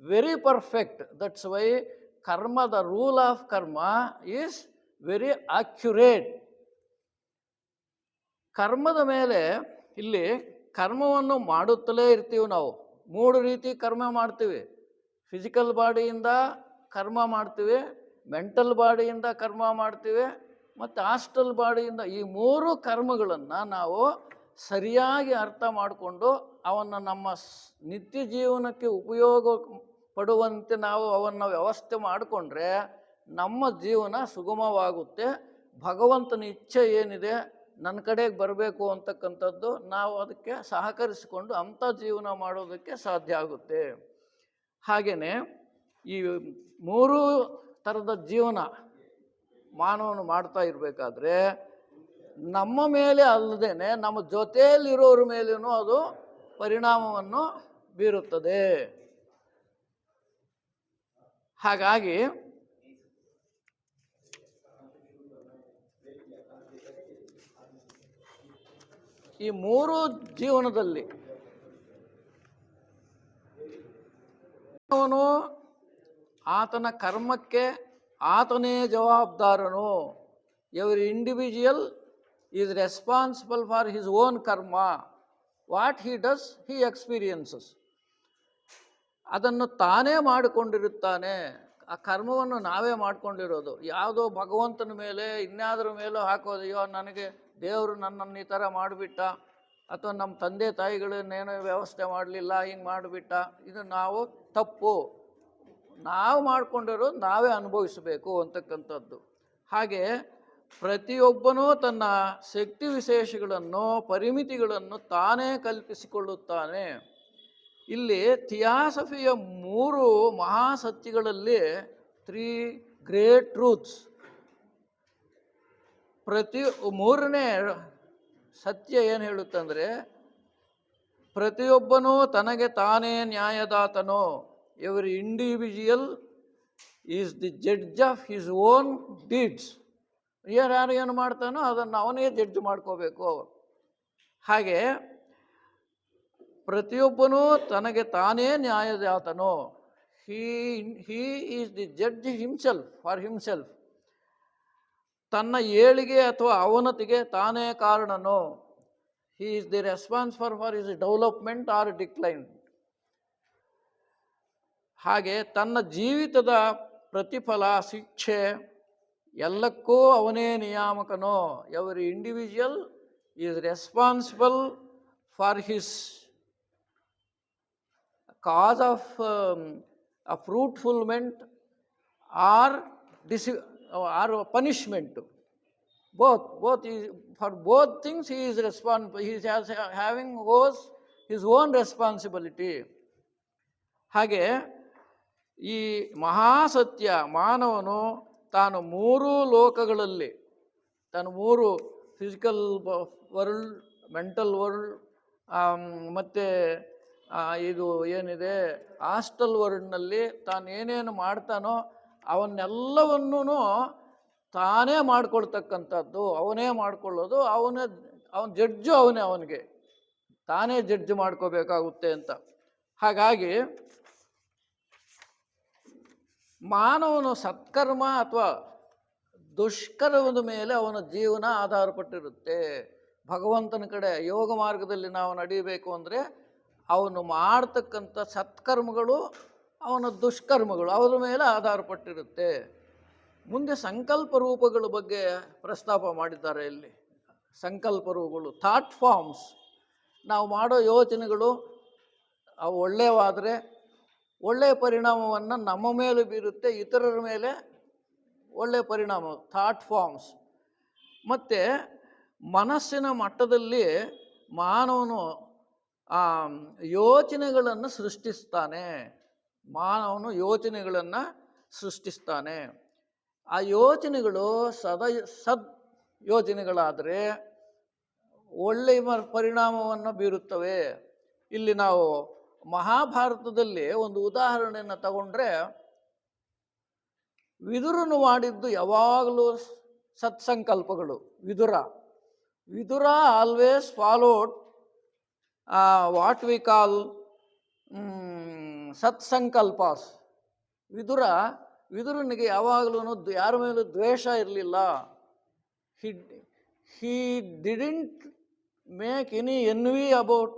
very perfect. That's why karma, the rule of karma is very accurate. ಕರ್ಮದ ಮೇಲೆ ಇಲ್ಲಿ ಕರ್ಮವನ್ನು ಮಾಡುತ್ತಲೇ ಇರ್ತೀವಿ ನಾವು. 3 ರೀತಿ ಕರ್ಮ ಮಾಡ್ತೀವಿ. ಫಿಸಿಕಲ್ ಬಾಡಿಯಿಂದ ಕರ್ಮ ಮಾಡ್ತೀವಿ, ಮೆಂಟಲ್ ಬಾಡಿಯಿಂದ ಕರ್ಮ ಮಾಡ್ತೀವಿ, ಮತ್ತು ಆಸ್ಟ್ರಲ್ ಬಾಡಿಯಿಂದ. ಈ 3 ಕರ್ಮಗಳನ್ನು ನಾವು ಸರಿಯಾಗಿ ಅರ್ಥ ಮಾಡಿಕೊಂಡು ಅವನ್ನು ನಮ್ಮ ನಿತ್ಯ ಜೀವನಕ್ಕೆ ಉಪಯೋಗ ಪಡುವಂತೆ ನಾವು ಅವನ್ನು ವ್ಯವಸ್ಥೆ ಮಾಡಿಕೊಂಡ್ರೆ ನಮ್ಮ ಜೀವನ ಸುಗಮವಾಗುತ್ತೆ. ಭಗವಂತನ ಇಚ್ಛೆ ಏನಿದೆ ನನ್ನ ಕಡೆಗೆ ಬರಬೇಕು ಅಂತಕ್ಕಂಥದ್ದು ನಾವು ಅದಕ್ಕೆ ಸಹಕರಿಸಿಕೊಂಡು ಅಂಥ ಜೀವನ ಮಾಡೋದಕ್ಕೆ ಸಾಧ್ಯ ಆಗುತ್ತೆ. ಹಾಗೆಯೇ ಈ 3 ಥರದ ಜೀವನ ಮಾನವನು ಮಾಡ್ತಾ ಇರಬೇಕಾದ್ರೆ ನಮ್ಮ ಮೇಲೆ ಅಲ್ಲದೇನೆ ನಮ್ಮ ಜೊತೆಯಲ್ಲಿರೋರ ಮೇಲೂ ಅದು ಪರಿಣಾಮವನ್ನು ಬೀರುತ್ತದೆ. ಹಾಗಾಗಿ ಈ 3 ಜೀವನದಲ್ಲಿ ಅವನು ಆತನ ಕರ್ಮಕ್ಕೆ ಆತನೇ ಜವಾಬ್ದಾರನು. Every individual is responsible for his own karma. What he does he experiences. ಅದನ್ನು ತಾನೇ ಮಾಡಿಕೊಂಡಿರುತ್ತಾನೆ. ಆ ಕರ್ಮವನ್ನು ನಾವೇ ಮಾಡ್ಕೊಂಡಿರೋದು. ಯಾವುದೋ ಭಗವಂತನ ಮೇಲೆ ಇನ್ಯಾವುದ್ರ ಮೇಲೋ ಹಾಕೋದು, ಅಯ್ಯೋ ನನಗೆ ದೇವರು ನನ್ನನ್ನು ಈ ಥರ ಮಾಡಿಬಿಟ್ಟ, ಅಥವಾ ನಮ್ಮ ತಂದೆ ತಾಯಿಗಳನ್ನೇನೋ ವ್ಯವಸ್ಥೆ ಮಾಡಲಿಲ್ಲ, ಹಿಂಗೆ ಮಾಡಿಬಿಟ್ಟ, ಇದು ನಾವು ತಪ್ಪು. ನಾವು ಮಾಡಿಕೊಂಡಿರೋದು ನಾವೇ ಅನುಭವಿಸಬೇಕು ಅಂತಕ್ಕಂಥದ್ದು. ಹಾಗೆ ಪ್ರತಿಯೊಬ್ಬನೂ ತನ್ನ ಶಕ್ತಿ ವಿಶೇಷಗಳನ್ನು ಪರಿಮಿತಿಗಳನ್ನು ತಾನೇ ಕಲ್ಪಿಸಿಕೊಳ್ಳುತ್ತಾನೆ. ಇಲ್ಲಿ ಥಿಯಾಸಫಿಯ 3 ಮಹಾಸತ್ಯಗಳಲ್ಲಿ 3 ಗ್ರೇಟ್ ಟ್ರೂತ್ಸ್. ಮೂರನೇ ಸತ್ಯ ಏನು ಹೇಳುತ್ತಂದರೆ, ಪ್ರತಿಯೊಬ್ಬನೂ ತನಗೆ ತಾನೇ ನ್ಯಾಯದಾತನೋ. Every individual is the judge of his own deeds. ಯಾರು ಏನು ಮಾಡ್ತಾನೋ ಅದನ್ನು ಅವನೇ ಜಡ್ಜ್ ಮಾಡ್ಕೋಬೇಕು. ಹಾಗೆ ಪ್ರತಿಯೊಬ್ಬನೂ ತನಗೆ ತಾನೇ ನ್ಯಾಯದಾತನೋ. He is the judge himself for himself. ತನ್ನ ಏಳಿಗೆ ಅಥವಾ ಅವನತಿಗೆ ತಾನೇ ಕಾರಣನೋ. He is the responsible for his development or decline. ಹಾಗೆ ತನ್ನ ಜೀವಿತದ ಪ್ರತಿಫಲ ಶಿಕ್ಷೆ ಎಲ್ಲಕ್ಕೂ ಅವನೇ ನಿಯಾಮಕನೋ. Every individual is responsible for his cause of a fruitfulment or punishment. Both for both things he is responsible. He is having his own responsibility. ಹಾಗೆ ಈ ಮಹಾಸತ್ಯ ಮಾನವನು ತಾನು 3 ಲೋಕಗಳಲ್ಲಿ, ತಾನು 3 ಫಿಸಿಕಲ್ ವರ್ಲ್ಡ್, ಮೆಂಟಲ್ ವರ್ಲ್ಡ್, ಮತ್ತು ಇದು ಏನಿದೆ ಹಾಸ್ಟೆಲ್ ವರ್ಡ್ನಲ್ಲಿ ತಾನು ಏನೇನು ಮಾಡ್ತಾನೋ ಅವನ್ನೆಲ್ಲವನ್ನೂ ತಾನೇ ಮಾಡ್ಕೊಳ್ತಕ್ಕಂಥದ್ದು, ಅವನೇ ಮಾಡ್ಕೊಳ್ಳೋದು. ಅವನ ಜಡ್ಜು ಅವನಿಗೆ ತಾನೇ ಜಡ್ಜ್ ಮಾಡ್ಕೋಬೇಕಾಗುತ್ತೆ ಅಂತ. ಹಾಗಾಗಿ ಮಾನವನು ಸತ್ಕರ್ಮ ಅಥವಾ ದುಷ್ಕರ್ಮದ ಮೇಲೆ ಅವನ ಜೀವನ ಆಧಾರಪಟ್ಟಿರುತ್ತೆ. ಭಗವಂತನ ಕಡೆ ಯೋಗ ಮಾರ್ಗದಲ್ಲಿ ನಾವು ನಡೀಬೇಕು ಅಂದರೆ ಅವನು ಮಾಡ್ತಕ್ಕಂಥ ಸತ್ಕರ್ಮಗಳು, ಅವನ ದುಷ್ಕರ್ಮಗಳು ಅವರ ಮೇಲೆ ಆಧಾರಪಟ್ಟಿರುತ್ತೆ. ಮುಂದೆ ಸಂಕಲ್ಪ ರೂಪಗಳ ಬಗ್ಗೆ ಪ್ರಸ್ತಾಪ ಮಾಡಿದ್ದಾರೆ ಇಲ್ಲಿ. ಸಂಕಲ್ಪ ರೂಪಗಳು, ಥಾಟ್ ಫಾರ್ಮ್ಸ್. ನಾವು ಮಾಡೋ ಯೋಚನೆಗಳು ಅವು ಒಳ್ಳೆಯವಾದರೆ ಒಳ್ಳೆಯ ಪರಿಣಾಮವನ್ನು ನಮ್ಮ ಮೇಲೆ ಬೀರುತ್ತೆ, ಇತರರ ಮೇಲೆ ಒಳ್ಳೆಯ ಪರಿಣಾಮ, ಥಾಟ್ ಫಾರ್ಮ್ಸ್. ಮತ್ತು ಮನಸ್ಸಿನ ಮಟ್ಟದಲ್ಲಿ ಮಾನವನು ಯೋಚನೆಗಳನ್ನು ಸೃಷ್ಟಿಸ್ತಾನೆ. ಮಾನವನು ಯೋಚನೆಗಳನ್ನು ಸೃಷ್ಟಿಸ್ತಾನೆ. ಆ ಯೋಚನೆಗಳು ಸದ್ ಯೋಚನೆಗಳಾದರೆ ಒಳ್ಳೆಯ ಪರಿಣಾಮವನ್ನು ಬೀರುತ್ತವೆ. ಇಲ್ಲಿ ನಾವು ಮಹಾಭಾರತದಲ್ಲಿ ಒಂದು ಉದಾಹರಣೆಯನ್ನು ತಗೊಂಡ್ರೆ, ವಿದುರನು ಮಾಡಿದ್ದು ಯಾವಾಗಲೂ ಸತ್ಸಂಕಲ್ಪಗಳು. Vidura always followed what we call ಸತ್ಸಂಕಲ್ಪಾಸ್. ವಿದುರನಿಗೆ ಯಾವಾಗಲೂ ಯಾರ ಮೇಲೂ ದ್ವೇಷ ಇರಲಿಲ್ಲ. He didn't make any envy about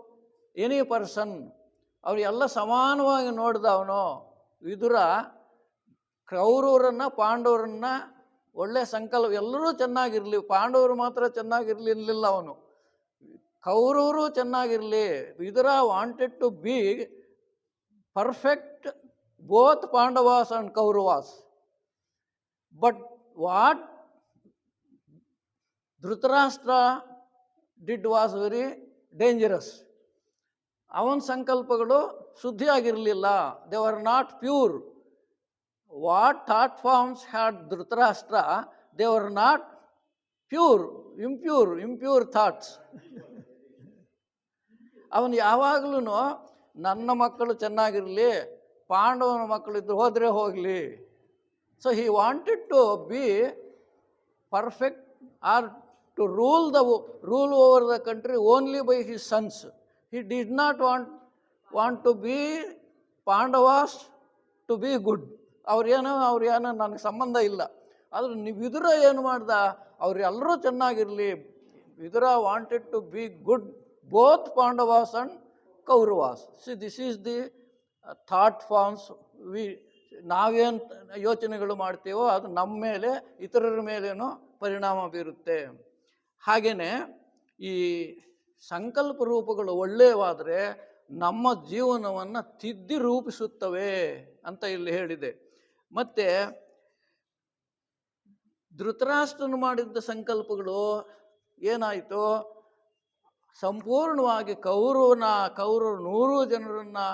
any person. ಅವ್ರು ಎಲ್ಲ ಸಮಾನವಾಗಿ ನೋಡ್ದ ಅವನು. ವಿದುರ ಕೌರವರನ್ನ ಪಾಂಡವರನ್ನ ಒಳ್ಳೆ ಸಂಕಲ್ಪ, ಎಲ್ಲರೂ ಚೆನ್ನಾಗಿರಲಿ, ಪಾಂಡವರು ಮಾತ್ರ ಚೆನ್ನಾಗಿರ್ಲಿಲ್ಲ. ಅವನು ಕೌರವರು ಚೆನ್ನಾಗಿರಲಿ. Vidura wanted to be perfect both Pandavas and Kauravas. But what Dhritarashtra did was very dangerous. ಅವನ ಸಂಕಲ್ಪಗಳು ಶುದ್ಧಿಯಾಗಿರಲಿಲ್ಲ. They were not pure. What thought forms had Dhritarashtra, they were not pure, impure thoughts. ಅವನು ಯಾವಾಗಲೂ ನನ್ನ ಮಕ್ಕಳು ಚೆನ್ನಾಗಿರಲಿ, ಪಾಂಡವನ ಮಕ್ಕಳಿದ್ದು ಹೋದರೆ ಹೋಗಲಿ. So he wanted to be perfect or to rule over the country only by his sons. He did not want to be Pandavas to be good. ಅವ್ರೇನೋ ನನಗೆ ಸಂಬಂಧ ಇಲ್ಲ. ಆದರೆ ವಿದುರ ಏನು ಮಾಡ್ದ, ಅವರೆಲ್ಲರೂ ಚೆನ್ನಾಗಿರಲಿ. Vidura wanted to be good both Pandavas and Kauravas. This is the thought forms. ನಾವೇನು ಯೋಚನೆಗಳು ಮಾಡ್ತೀವೋ ಅದು ನಮ್ಮ ಮೇಲೆ, ಇತರರ ಮೇಲೇನೋ ಪರಿಣಾಮ ಬೀರುತ್ತೆ. ಹಾಗೆಯೇ ಈ ಸಂಕಲ್ಪ ರೂಪಗಳು ಒಳ್ಳೆಯವಾದರೆ ನಮ್ಮ ಜೀವನವನ್ನು ತಿದ್ದಿ ರೂಪಿಸುತ್ತವೆ ಅಂತ ಇಲ್ಲಿ ಹೇಳಿದೆ. ಮತ್ತು ಧೃತರಾಷ್ಟ್ರನು ಮಾಡಿದ್ದ ಸಂಕಲ್ಪಗಳು ಏನಾಯಿತು, ಸಂಪೂರ್ಣವಾಗಿ ಕೌರವರು 100 ಜನರನ್ನು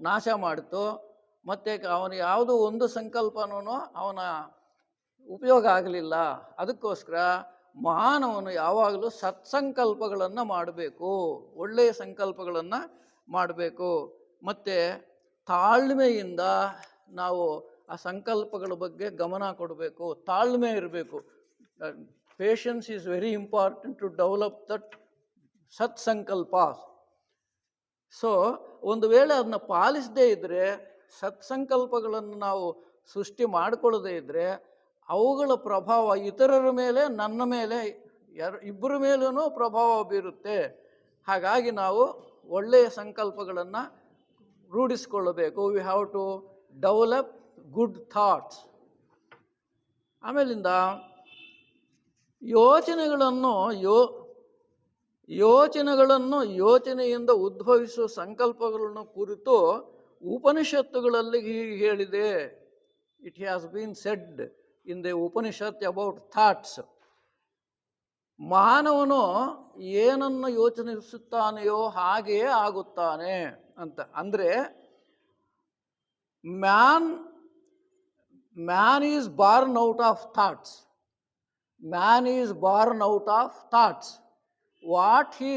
ನಾಶ ಮಾಡಿತು. ಮತ್ತು ಅವನ ಯಾವುದೋ ಒಂದು ಸಂಕಲ್ಪನೂ ಅವನ ಉಪಯೋಗ ಆಗಲಿಲ್ಲ. ಅದಕ್ಕೋಸ್ಕರ ಮಾನವನು ಯಾವಾಗಲೂ ಸತ್ಸಂಕಲ್ಪಗಳನ್ನು ಮಾಡಬೇಕು, ಒಳ್ಳೆಯ ಸಂಕಲ್ಪಗಳನ್ನು ಮಾಡಬೇಕು. ಮತ್ತು ತಾಳ್ಮೆಯಿಂದ ನಾವು ಆ ಸಂಕಲ್ಪಗಳ ಬಗ್ಗೆ ಗಮನ ಕೊಡಬೇಕು, ತಾಳ್ಮೆ ಇರಬೇಕು. Patience is very important to develop that ಸತ್ಸಂಕಲ್ಪ. ಸೊ ಒಂದು ವೇಳೆ ಅದನ್ನ ಪಾಲಿಸದೇ ಇದ್ದರೆ, ಸತ್ಸಂಕಲ್ಪಗಳನ್ನು ನಾವು ಸೃಷ್ಟಿ ಮಾಡಿಕೊಳ್ಳದೇ ಇದ್ದರೆ, ಅವುಗಳ ಪ್ರಭಾವ ಇತರರ ಮೇಲೆ, ನನ್ನ ಮೇಲೆ, ಇಬ್ಬರ ಮೇಲೂ ಪ್ರಭಾವ ಬೀರುತ್ತೆ. ಹಾಗಾಗಿ ನಾವು ಒಳ್ಳೆಯ ಸಂಕಲ್ಪಗಳನ್ನು ರೂಢಿಸಿಕೊಳ್ಳಬೇಕು. We have to develop good thoughts. ಆಮೇಲಿಂದ ಯೋಚನೆಯಿಂದ ಉದ್ಭವಿಸುವ ಸಂಕಲ್ಪಗಳನ್ನು ಕುರಿತು ಉಪನಿಷತ್ತುಗಳಲ್ಲಿ ಹೀಗೆ ಹೇಳಿದೆ. It has been said in the Upanishad about thoughts. ಮಾನವನು ಏನನ್ನು ಯೋಚನಿಸುತ್ತಾನೆಯೋ ಹಾಗೆಯೇ ಆಗುತ್ತಾನೆ ಅಂತ. ಅಂದರೆ man is born out of thoughts. Man is born out of thoughts. What he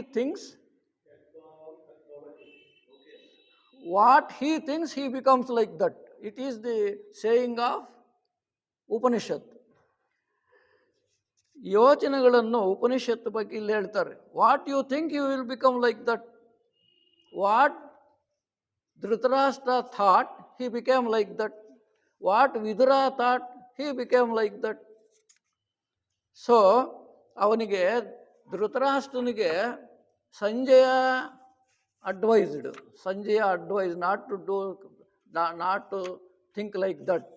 thinks, he becomes like that. It is the saying of Upanishad. ಯೋಚನೆಗಳನ್ನು ಉಪನಿಷತ್ ಬಗ್ಗೆ ಇಲ್ಲಿ ಹೇಳ್ತಾರೆ. What you think you will become like that. What Dhritarashtra thought, he became like that. What Vidura thought, he became like that. So ಅವನಿಗೆ, ಧೃತರಾಷ್ಟ್ರನಿಗೆ Sanjaya advised not to think like that.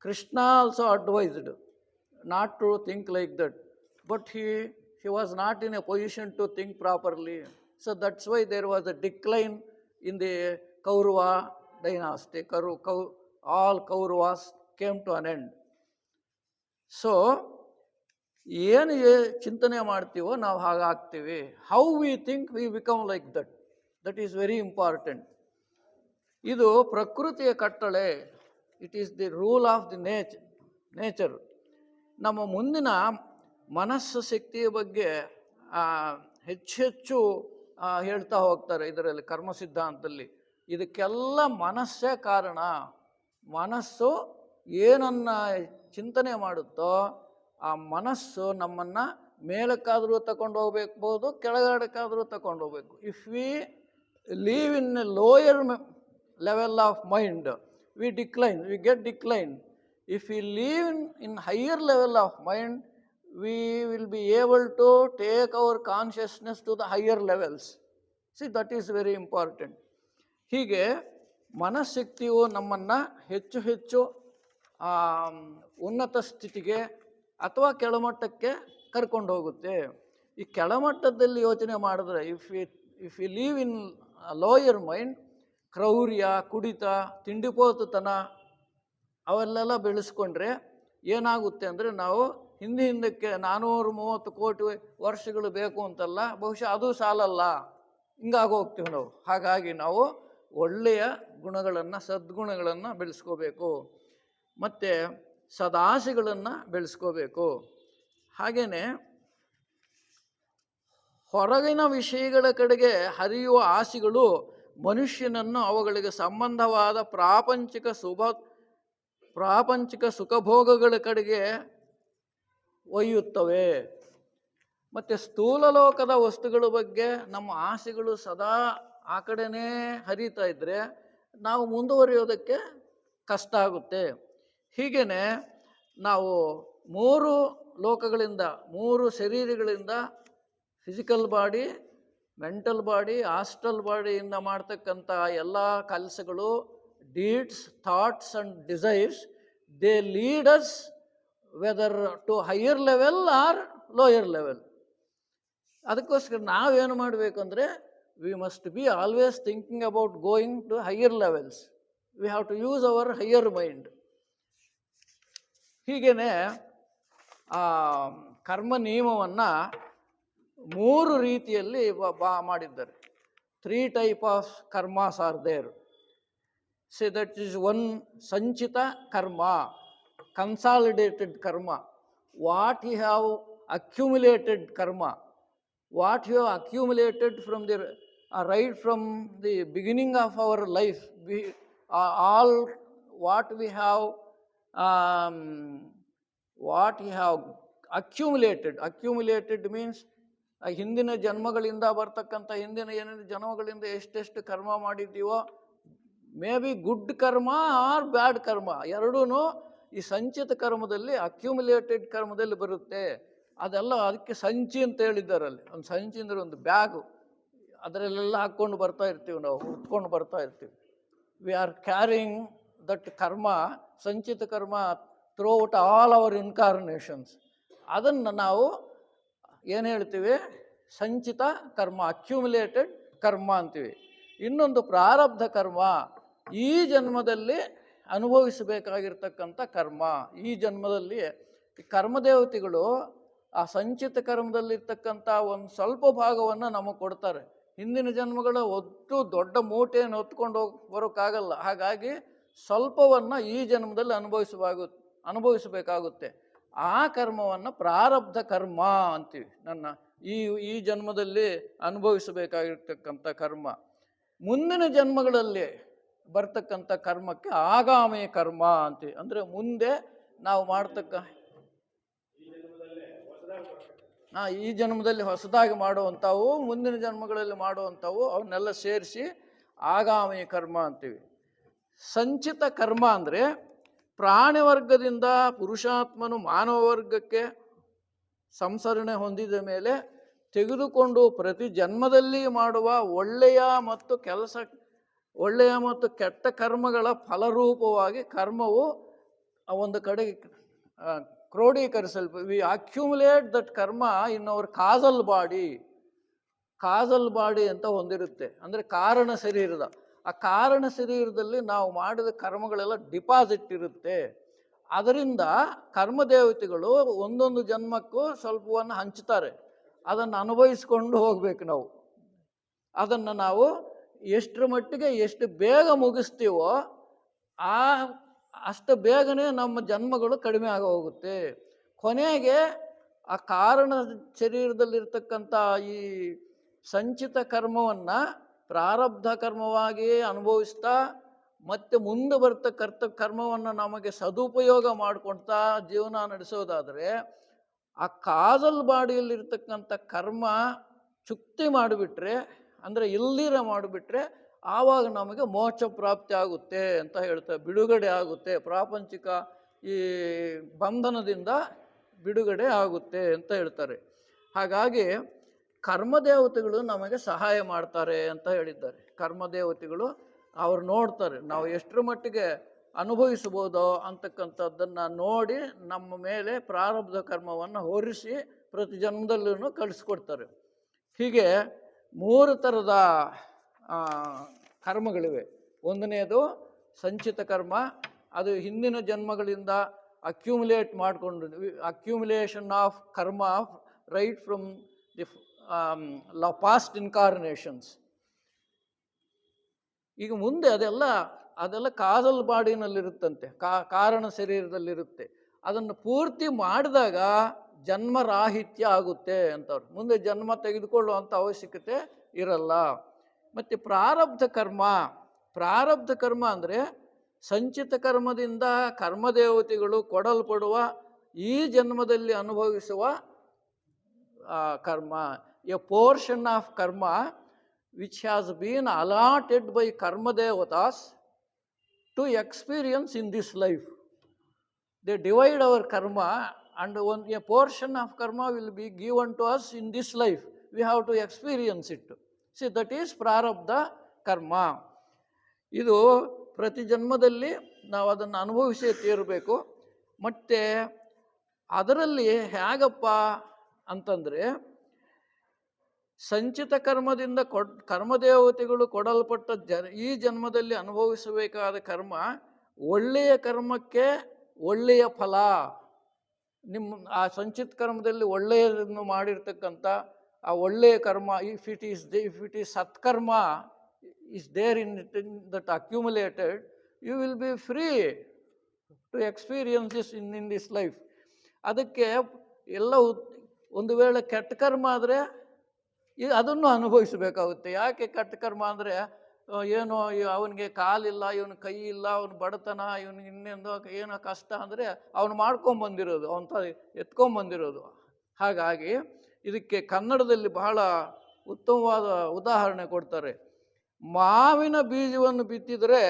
Krishna also advised not to think like that, but he was not in a position to think properly. So that's why there was a decline in the Kaurava dynasty. All Kauravas came to an end. So ಏನು ಚಿಂತನೆ ಮಾಡ್ತೀವೋ ನಾವು ಹಾಗಾಗ್ತೀವಿ. How we think we become like that. That is very important. ಇದು ಪ್ರಕೃತಿಯ ಕಟ್ಟಳೆ. It is the rule of the nature. ನಮ್ಮ ಮುಂದಿನ ಮನಸ್ಸು ಶಕ್ತಿಯ ಬಗ್ಗೆ ಹೆಚ್ಚು ಹೇಳ್ತಾ ಹೋಗ್ತಾರೆ ಇದರಲ್ಲಿ, ಕರ್ಮ ಸಿದ್ಧಾಂತದಲ್ಲಿ. ಇದಕ್ಕೆಲ್ಲ ಮನಸ್ಸೇ ಕಾರಣ. ಮನಸ್ಸು ಏನನ್ನ ಚಿಂತನೆ ಮಾಡುತ್ತೋ ಆ ಮನಸ್ಸು ನಮ್ಮನ್ನು ಮೇಲಕ್ಕಾದರೂ ತಗೊಂಡು ಹೋಗ್ಬೇಕು, ಕೆಳಗಡೆಕಾದರೂ ತಗೊಂಡು ಹೋಗ್ಬೇಕು. If we live in a lower level of mind, we get decline. If we live in higher level of mind, we will be able to take our consciousness to the higher levels. See, that is very important. ಹೀಗೆ ಮನಃಶಕ್ತಿಯು ನಮ್ಮನ್ನು ಹೆಚ್ಚು ಹೆಚ್ಚು ಉನ್ನತ ಸ್ಥಿತಿಗೆ ಅಥವಾ ಕೆಳಮಟ್ಟಕ್ಕೆ ಕರ್ಕೊಂಡು ಹೋಗುತ್ತೆ. ಈ ಕೆಳಮಟ್ಟದಲ್ಲಿ ಯೋಚನೆ ಮಾಡಿದ್ರೆ, if you live in lower mind, ಕ್ರೌರ್ಯ, ಕುಡಿತ, ತಿಂಡಿಪೋತುತನ ಅವೆಲ್ಲೆಲ್ಲ ಬೆಳೆಸ್ಕೊಂಡ್ರೆ ಏನಾಗುತ್ತೆ ಅಂದರೆ, ನಾವು ಹಿಂದಕ್ಕೆ 430 ಕೋಟಿ ವರ್ಷಗಳು ಬೇಕು ಅಂತಲ್ಲ, ಬಹುಶಃ ಅದು ಸಾಲಲ್ಲ, ಹಿಂಗಾಗೋಗ್ತೀವಿ ನಾವು. ಹಾಗಾಗಿ ನಾವು ಒಳ್ಳೆಯ ಗುಣಗಳನ್ನು, ಸದ್ಗುಣಗಳನ್ನು ಬೆಳೆಸ್ಕೋಬೇಕು, ಮತ್ತು ಸದಾಸೆಗಳನ್ನು ಬೆಳೆಸ್ಕೋಬೇಕು. ಹಾಗೆಯೇ ಹೊರಗಿನ ವಿಷಯಗಳ ಕಡೆಗೆ ಹರಿಯುವ ಆಸೆಗಳು ಮನುಷ್ಯನನ್ನು ಅವುಗಳಿಗೆ ಸಂಬಂಧವಾದ ಪ್ರಾಪಂಚಿಕ ಸುಖಭೋಗಗಳ ಕಡೆಗೆ ಒಯ್ಯುತ್ತವೆ. ಮತ್ತು ಸ್ಥೂಲ ಲೋಕದ ವಸ್ತುಗಳ ಬಗ್ಗೆ ನಮ್ಮ ಆಸೆಗಳು ಸದಾ ಆ ಕಡೆನೇ ಹರಿತಾ ಇದ್ದರೆ ನಾವು ಮುಂದುವರಿಯೋದಕ್ಕೆ ಕಷ್ಟ ಆಗುತ್ತೆ. ಹೀಗೇ ನಾವು 3 ಲೋಕಗಳಿಂದ, 3 ಶರೀರಗಳಿಂದ, ಫಿಸಿಕಲ್ ಬಾಡಿ, ಮೆಂಟಲ್ ಬಾಡಿ, ಆಸ್ಟ್ರಲ್ ಬಾಡಿಯಿಂದ ಮಾಡ್ತಕ್ಕಂಥ ಎಲ್ಲ ಕೆಲಸಗಳು, deeds, thoughts and desires, they lead us whether to higher level or lower level. ಅದಕ್ಕೋಸ್ಕರ ನಾವೇನು ಮಾಡಬೇಕು ಅಂದರೆ, we must be always thinking about going to higher levels. We have to use our higher mind. ಹೀಗೇ ಕರ್ಮ ನಿಯಮವನ್ನು 3 ರೀತಿಯಲ್ಲಿ ಮಾಡಿದ್ದಾರೆ. 3 types of karmas are there. Say that is one sanchita karma, consolidated karma. What you have accumulated karma, what you have accumulated from the right from the beginning of our life, we all what we have accumulated means ಹಿಂದಿನ ಜನ್ಮಗಳಿಂದ ಬರ್ತಕ್ಕಂಥ ಹಿಂದಿನ ಏನೇನು ಜನ್ಮಗಳಿಂದ ಎಷ್ಟೆಷ್ಟು ಕರ್ಮ ಮಾಡಿದ್ದೀವೋ, may be good ಕರ್ಮ R ಬ್ಯಾಡ್ ಕರ್ಮ, ಎರಡೂ ಈ ಸಂಚಿತ ಕರ್ಮದಲ್ಲಿ, ಅಕ್ಯುಮುಲೇಟೆಡ್ ಕರ್ಮದಲ್ಲಿ ಬರುತ್ತೆ. ಅದೆಲ್ಲ ಅದಕ್ಕೆ ಸಂಚಿ ಅಂತ ಹೇಳಿದ್ದಾರಲ್ಲಿ. ಒಂದು ಸಂಚಿ ಅಂದರೆ ಒಂದು ಬ್ಯಾಗು, ಅದರಲ್ಲೆಲ್ಲ ಹಾಕ್ಕೊಂಡು ಬರ್ತಾ ಇರ್ತೀವಿ, ನಾವು ಉಟ್ಕೊಂಡು ಬರ್ತಾ ಇರ್ತೀವಿ. ವಿ ಆರ್ ಕ್ಯಾರಿಂಗ್ ದಟ್ ಕರ್ಮ, ಸಂಚಿತ ಕರ್ಮ ಥ್ರೂಔಟ್ ಆಲ್ ಅವರ್ ಇನ್ಕಾರ್ನೇಷನ್ಸ್. ಅದನ್ನು ನಾವು ಏನು ಹೇಳ್ತೀವಿ? ಸಂಚಿತ ಕರ್ಮ, ಅಕ್ಯುಮುಲೇಟೆಡ್ ಕರ್ಮ ಅಂತೀವಿ. ಇನ್ನೊಂದು ಪ್ರಾರಬ್ಧ ಕರ್ಮ, ಈ ಜನ್ಮದಲ್ಲಿ ಅನುಭವಿಸಬೇಕಾಗಿರ್ತಕ್ಕಂಥ ಕರ್ಮ. ಈ ಜನ್ಮದಲ್ಲಿ ಕರ್ಮದೇವತೆಗಳು ಆ ಸಂಚಿತ ಕರ್ಮದಲ್ಲಿರ್ತಕ್ಕಂಥ ಒಂದು ಸ್ವಲ್ಪ ಭಾಗವನ್ನು ನಮಗೆ ಕೊಡ್ತಾರೆ. ಹಿಂದಿನ ಜನ್ಮಗಳ ಒಟ್ಟು ದೊಡ್ಡ ಮೂಟೆಯನ್ನು ಹೊತ್ಕೊಂಡು ಬರೋಕ್ಕಾಗಲ್ಲ. ಹಾಗಾಗಿ ಸ್ವಲ್ಪವನ್ನು ಈ ಜನ್ಮದಲ್ಲಿ ಅನುಭವಿಸಬೇಕಾಗುತ್ತೆ. ಆ ಕರ್ಮವನ್ನು ಪ್ರಾರಬ್ಧ ಕರ್ಮ ಅಂತೀವಿ. ಈ ಜನ್ಮದಲ್ಲಿ ಅನುಭವಿಸಬೇಕಾಗಿರ್ತಕ್ಕಂಥ ಕರ್ಮ. ಮುಂದಿನ ಜನ್ಮಗಳಲ್ಲಿ ಬರ್ತಕ್ಕಂಥ ಕರ್ಮಕ್ಕೆ ಆಗಾಮಿ ಕರ್ಮ ಅಂತೀವಿ. ಅಂದರೆ ಮುಂದೆ ನಾವು ಈ ಜನ್ಮದಲ್ಲಿ ಹೊಸದಾಗಿ ಮಾಡುವಂಥವು, ಮುಂದಿನ ಜನ್ಮಗಳಲ್ಲಿ ಮಾಡುವಂಥವು, ಅವನ್ನೆಲ್ಲ ಸೇರಿಸಿ ಆಗಾಮಿ ಕರ್ಮ ಅಂತೀವಿ. ಸಂಚಿತ ಕರ್ಮ ಅಂದರೆ ಪ್ರಾಣಿ ವರ್ಗದಿಂದ ಪುರುಷಾತ್ಮನು ಮಾನವ ವರ್ಗಕ್ಕೆ ಸಂಸರಣೆ ಹೊಂದಿದ ಮೇಲೆ ತೆಗೆದುಕೊಂಡು ಪ್ರತಿ ಜನ್ಮದಲ್ಲಿ ಮಾಡುವ ಒಳ್ಳೆಯ ಮತ್ತು ಕೆಟ್ಟ ಕರ್ಮಗಳ ಫಲರೂಪವಾಗಿ ಕರ್ಮವು ಒಂದು ಕಡೆಗೆ ಕ್ರೋಢೀಕರಿಸಲ್ಪ. ವಿ ಅಕ್ಯುಮುಲೇಟ್ ದಟ್ ಕರ್ಮ ಇನ್ ಅವರ್ ಕಾಸಲ್ ಬಾಡಿ ಅಂತ ಹೊಂದಿರುತ್ತೆ. ಅಂದರೆ ಕಾರಣ ಶರೀರದ, ಆ ಕಾರಣ ಶರೀರದಲ್ಲಿ ನಾವು ಮಾಡಿದ ಕರ್ಮಗಳೆಲ್ಲ ಡಿಪಾಸಿಟ್ ಇರುತ್ತೆ. ಅದರಿಂದ ಕರ್ಮದೇವತೆಗಳು ಒಂದೊಂದು ಜನ್ಮಕ್ಕೂ ಸ್ವಲ್ಪವನ್ನು ಹಂಚ್ತಾರೆ. ಅದನ್ನು ಅನುಭವಿಸ್ಕೊಂಡು ಹೋಗ್ಬೇಕು ನಾವು. ಅದನ್ನು ನಾವು ಎಷ್ಟರ ಮಟ್ಟಿಗೆ ಎಷ್ಟು ಬೇಗ ಮುಗಿಸ್ತೀವೋ ಅಷ್ಟು ಬೇಗನೆ ನಮ್ಮ ಜನ್ಮಗಳು ಕಡಿಮೆ ಆಗಿ ಹೋಗುತ್ತೆ. ಕೊನೆಗೆ ಆ ಕಾರಣ ಶರೀರದಲ್ಲಿರ್ತಕ್ಕಂಥ ಈ ಸಂಚಿತ ಕರ್ಮವನ್ನು ಪ್ರಾರಬ್ಧ ಕರ್ಮವಾಗಿ ಅನುಭವಿಸ್ತಾ ಮತ್ತೆ ಮುಂದೆ ಬರ್ತಕ್ಕಂಥ ಕರ್ಮವನ್ನು ನಮಗೆ ಸದುಪಯೋಗ ಮಾಡ್ಕೊಳ್ತಾ ಜೀವನ ನಡೆಸೋದಾದರೆ ಆ ಕಾಜಲ್ ಬಾಡಿಯಲ್ಲಿರ್ತಕ್ಕಂಥ ಕರ್ಮ ಚುಕ್ತಿ ಮಾಡಿಬಿಟ್ರೆ, ಅಂದರೆ ಇಲ್ದಿರ ಮಾಡಿಬಿಟ್ರೆ, ಆವಾಗ ನಮಗೆ ಮೋಕ್ಷ ಪ್ರಾಪ್ತಿ ಆಗುತ್ತೆ ಅಂತ ಹೇಳ್ತಾರೆ. ಬಿಡುಗಡೆ ಆಗುತ್ತೆ, ಪ್ರಾಪಂಚಿಕ ಈ ಬಂಧನದಿಂದ ಬಿಡುಗಡೆ ಆಗುತ್ತೆ ಅಂತ ಹೇಳ್ತಾರೆ. ಹಾಗಾಗಿ ಕರ್ಮದೇವತೆಗಳು ನಮಗೆ ಸಹಾಯ ಮಾಡ್ತಾರೆ ಅಂತ ಹೇಳಿದ್ದಾರೆ. ಕರ್ಮದೇವತೆಗಳು ಅವ್ರು ನೋಡ್ತಾರೆ ನಾವು ಎಷ್ಟರ ಮಟ್ಟಿಗೆ ಅನುಭವಿಸ್ಬೋದೋ ಅಂತಕ್ಕಂಥದ್ದನ್ನು ನೋಡಿ ನಮ್ಮ ಮೇಲೆ ಪ್ರಾರಬ್ಧ ಕರ್ಮವನ್ನು ಹೊರಿಸಿ ಪ್ರತಿ ಜನ್ಮದಲ್ಲೂ ಕಳಿಸ್ಕೊಡ್ತಾರೆ. ಹೀಗೆ 3 ಥರದ ಕರ್ಮಗಳಿವೆ. ಒಂದನೇದು ಸಂಚಿತ ಕರ್ಮ, ಅದು ಹಿಂದಿನ ಜನ್ಮಗಳಿಂದ ಅಕ್ಯುಮುಲೇಷನ್ ಆಫ್ ಕರ್ಮ right from the past incarnations. ಈಗ ಮುಂದೆ ಅದೆಲ್ಲ ಕಾಜಲ್ ಬಾಡಿನಲ್ಲಿರುತ್ತಂತೆ, ಕಾರಣ ಶರೀರದಲ್ಲಿರುತ್ತೆ. ಅದನ್ನು ಪೂರ್ತಿ ಮಾಡಿದಾಗ ಜನ್ಮರಾಹಿತ್ಯ ಆಗುತ್ತೆ ಅಂತವ್ರು. ಮುಂದೆ ಜನ್ಮ ತೆಗೆದುಕೊಳ್ಳುವಂಥ ಅವಶ್ಯಕತೆ ಇರಲ್ಲ. ಮತ್ತು ಪ್ರಾರಬ್ಧ ಕರ್ಮ ಅಂದರೆ ಸಂಚಿತ ಕರ್ಮದಿಂದ ಕರ್ಮದೇವತೆಗಳು ಕೊಡಲ್ಪಡುವ ಈ ಜನ್ಮದಲ್ಲಿ ಅನುಭವಿಸುವ ಕರ್ಮ. ಎ ಪೋರ್ಷನ್ ಆಫ್ ಕರ್ಮ which has been allotted by karma devatas to experience in this life. They divide our karma and a portion of karma will be given to us in this life. We have to experience it. See, that is prarabdha karma. ಇದು ಪ್ರತಿ ಜನ್ಮದಲ್ಲಿ ನಾವು ಅದನ್ನು ಅನುಭವಿಸೇ ತೀರಬೇಕು. ಮತ್ತು ಅದರಲ್ಲಿ ಹೇಗಪ್ಪ ಅಂತಂದರೆ, ಸಂಚಿತ ಕರ್ಮದಿಂದ ಕರ್ಮದೇವತೆಗಳು ಕೊಡಲ್ಪಟ್ಟ ಈ ಜನ್ಮದಲ್ಲಿ ಅನುಭವಿಸಬೇಕಾದ ಕರ್ಮ, ಒಳ್ಳೆಯ ಕರ್ಮಕ್ಕೆ ಒಳ್ಳೆಯ ಫಲ. ನಿಮ್ಮ ಆ ಸಂಚಿತ ಕರ್ಮದಲ್ಲಿ ಒಳ್ಳೆಯದನ್ನು ಮಾಡಿರ್ತಕ್ಕಂಥ ಆ ಒಳ್ಳೆಯ ಕರ್ಮ, ಇಫ್ ಇಟ್ ಈಸ್ ಸತ್ಕರ್ಮ is there in that accumulated, you will be free to experience this in this life. ಅದಕ್ಕೆ ಎಲ್ಲ ಒಂದು ವೇಳೆ ಕೆಟ್ಟ ಕರ್ಮ ಆದರೆ ಅದನ್ನು ಅನುಭವಿಸಬೇಕಾಗುತ್ತೆ. ಯಾಕೆ ಕೆಟ್ಟ ಕರ್ಮ ಅಂದರೆ, ಏನೋ ಅವನಿಗೆ ಕಾಲಿಲ್ಲ, ಇವನ ಕೈ ಇಲ್ಲ, ಅವನ ಬಡತನ, ಇವನಿಗೆ ಇನ್ನೊಂದು ಏನೋ ಕಷ್ಟ ಅಂದರೆ ಅವನು ಮಾಡ್ಕೊಂಬಂದಿರೋದು, ಅವನು ಎತ್ಕೊಂಬಂದಿರೋದು. ಹಾಗಾಗಿ ಇದಕ್ಕೆ ಕನ್ನಡದಲ್ಲಿ ಬಹಳ ಉತ್ತಮವಾದ ಉದಾಹರಣೆ ಕೊಡ್ತಾರೆ. ಮಾವಿನ ಬೀಜವನ್ನು ಬಿತ್ತಿದರೆ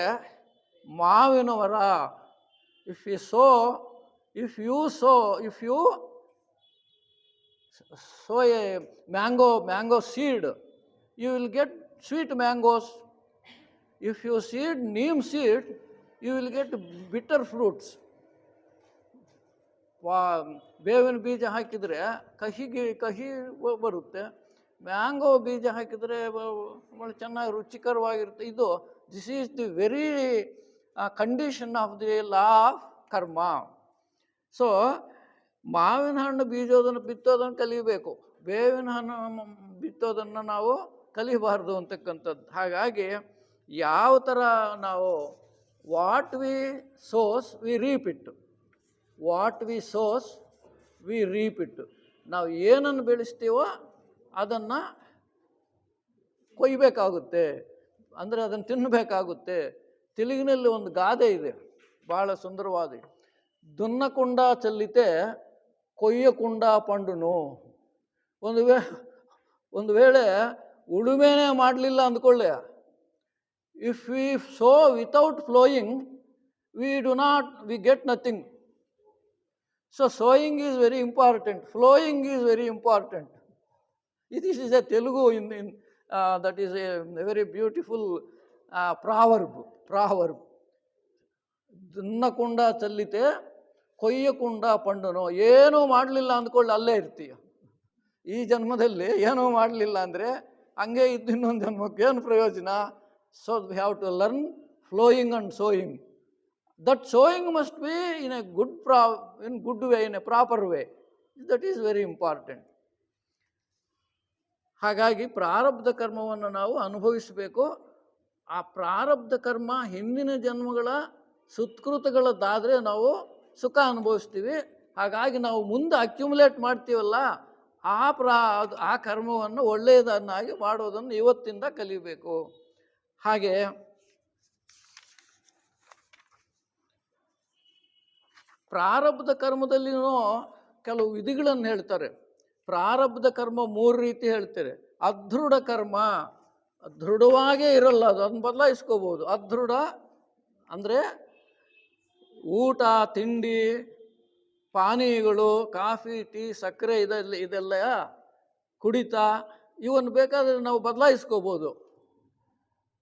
ಮಾವಿನ ಮರ. If you sow a mango seed, you will get sweet mangoes. If you seed neem seed, you will get bitter fruits. ಬೇವಿನ ಬೀಜ ಹಾಕಿದರೆ ಕಹಿ ಬರುತ್ತೆ. ಮ್ಯಾಂಗೋ ಬೀಜ ಹಾಕಿದರೆ ಚೆನ್ನಾಗಿ ರುಚಿಕರವಾಗಿರುತ್ತೆ. This is the very condition of the law of karma. So ಮಾವಿನ ಹಣ್ಣು ಬಿತ್ತೋದನ್ನು ಕಲಿಯಬೇಕು, ಬೇವಿನ ಹಣ್ಣು ಬಿತ್ತೋದನ್ನು ನಾವು ಕಲಿಬಾರ್ದು ಅಂತಕ್ಕಂಥದ್ದು. ಹಾಗಾಗಿ ಯಾವ ಥರ ನಾವು what we sows we reap it, ನಾವು ಏನನ್ನು ಬೆಳೆಸ್ತೀವೋ ಅದನ್ನು ಕೊಯ್ಯಬೇಕಾಗುತ್ತೆ, ಅಂದರೆ ಅದನ್ನು ತಿನ್ನಬೇಕಾಗುತ್ತೆ. ತೆಲುಗಿನಲ್ಲಿ ಒಂದು ಗಾದೆ ಇದೆ, ಭಾಳ ಸುಂದರವಾದ. ದುನ್ನಕುಂಡ ಚೆಲ್ಲಿತೆ ಕೊಯ್ಯಕುಂಡ ಪಂಡುನು. ಒಂದು ವೇಳೆ ಉಳುಮೆನೇ ಮಾಡಲಿಲ್ಲ ಅಂದ್ಕೊಳ್ಳೆ, if we sow without flowing we get nothing. So sowing is very important, flowing is very important. This is a Telugu that is a very beautiful proverb. ದುನ್ನಕುಂಡ ಚೆಲ್ಲಿತೆ ಕೊಯ್ಯಕುಂಡ ಪಂಡನು. ಏನೂ ಮಾಡಲಿಲ್ಲ ಅಂದ್ಕೊಳ್ಳಿ, ಅಲ್ಲೇ ಇರ್ತೀಯ. ಈ ಜನ್ಮದಲ್ಲಿ ಏನೂ ಮಾಡಲಿಲ್ಲ ಅಂದರೆ ಹಂಗೆ ಇದ್ದು ಇನ್ನೊಂದು ಜನ್ಮಕ್ಕೆ ಏನು ಪ್ರಯೋಜನ? So we have to learn flowing and sowing. That sowing must be in a good way, in a proper way. That is very important. ಹಾಗಾಗಿ ಪ್ರಾರಬ್ಧ ಕರ್ಮವನ್ನು ನಾವು ಅನುಭವಿಸಬೇಕು. ಆ ಪ್ರಾರಬ್ಧ ಕರ್ಮ ಹಿಂದಿನ ಜನ್ಮಗಳ ಸುತ್ಕೃತಗಳದ್ದಾದರೆ ನಾವು ಸುಖ ಅನುಭವಿಸ್ತೀವಿ. ಹಾಗಾಗಿ ನಾವು ಮುಂದೆ ಅಕ್ಯುಮುಲೇಟ್ ಮಾಡ್ತೀವಲ್ಲ, ಆ ಕರ್ಮವನ್ನು ಒಳ್ಳೆಯದನ್ನಾಗಿ ಮಾಡೋದನ್ನು ಇವತ್ತಿಂದ ಕಲಿಬೇಕು. ಹಾಗೆ ಪ್ರಾರಬ್ಧ ಕರ್ಮದಲ್ಲಿನೂ ಕೆಲವು ವಿಧಿಗಳನ್ನು ಹೇಳ್ತಾರೆ. ಪ್ರಾರಬ್ಧ ಕರ್ಮ 3 ರೀತಿ ಹೇಳ್ತಾರೆ. ಅದೃಢ ಕರ್ಮ, ದೃಢವಾಗೇ ಇರಲ್ಲ, ಅದನ್ನು ಬದಲಾಯಿಸ್ಕೋಬೋದು. ಅದೃಢ ಅಂದರೆ ಊಟ ತಿಂಡಿ ಪಾನೀಯಗಳು, ಕಾಫಿ ಟೀ ಸಕ್ಕರೆ ಇದೆಲ್ಲ ಕುಡಿತ, ಇವನ್ನು ಬೇಕಾದರೆ ನಾವು ಬದಲಾಯಿಸ್ಕೋಬೋದು.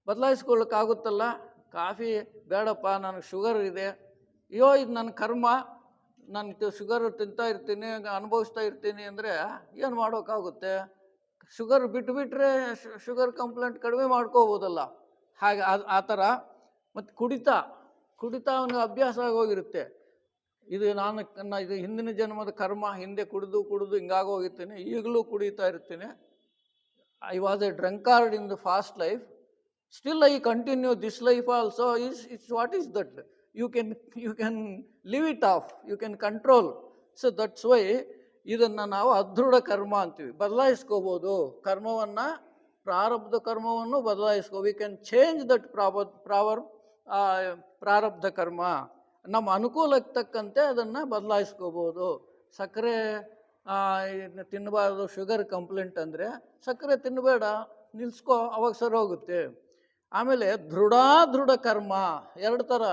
ಬದಲಾಯಿಸ್ಕೊಳ್ಳೋಕ್ಕಾಗುತ್ತಲ್ಲ. ಕಾಫಿ ಬೇಡಪ್ಪ, ನನಗೆ ಶುಗರ್ ಇದೆ, ಅಯ್ಯೋ ಇದು ನನ್ನ ಕರ್ಮ, ನಾನು ಶುಗರ್ ತಿಂತಾ ಇರ್ತೀನಿ, ಅನುಭವಿಸ್ತಾ ಇರ್ತೀನಿ ಅಂದರೆ ಏನು ಮಾಡೋಕ್ಕಾಗುತ್ತೆ? ಶುಗರ್ ಬಿಟ್ಟುಬಿಟ್ರೆ ಶುಗರ್ ಕಂಪ್ಲೇಂಟ್ ಕಡಿಮೆ ಮಾಡ್ಕೋಬೋದಲ್ಲ. ಹಾಗೆ ಆ ಥರ. ಮತ್ತು ಕುಡಿತ ಅವನಿಗೆ ಅಭ್ಯಾಸ ಆಗೋಗಿರುತ್ತೆ. ಇದು ಇದು ಹಿಂದಿನ ಜನ್ಮದ ಕರ್ಮ, ಹಿಂದೆ ಕುಡಿದು ಹಿಂಗಾಗೋಗಿರ್ತೀನಿ, ಈಗಲೂ ಕುಡಿತಾ ಇರ್ತೀನಿ. I was a drunkard in the past life, still I continue this life also. It's what is that? You can leave it off, you can control. So that's why ಇದನ್ನು ನಾವು ಅದೃಢ ಕರ್ಮ ಅಂತೀವಿ. ಬದಲಾಯಿಸ್ಕೋಬೋದು ಕರ್ಮವನ್ನು, ಪ್ರಾರಬ್ಧ ಕರ್ಮವನ್ನು ವಿ ಕ್ಯಾನ್ ಚೇಂಜ್ ದಟ್ ಪ್ರಾರಬ್ಧ ಕರ್ಮ. ನಮ್ಮ ಅನುಕೂಲಕ್ಕೆ ತಕ್ಕಂತೆ ಅದನ್ನು ಬದಲಾಯಿಸ್ಕೋಬೋದು. ಸಕ್ಕರೆ ತಿನ್ನಬಾರ್ದು, ಶುಗರ್ ಕಂಪ್ಲೇಂಟ್ ಅಂದರೆ ಸಕ್ಕರೆ ತಿನ್ನಬೇಡ, ನಿಲ್ಲಿಸ್ಕೋ, ಅವಾಗ ಸರಿ ಹೋಗುತ್ತೆ. ಆಮೇಲೆ ದೃಢ ಕರ್ಮ 2 ಥರ,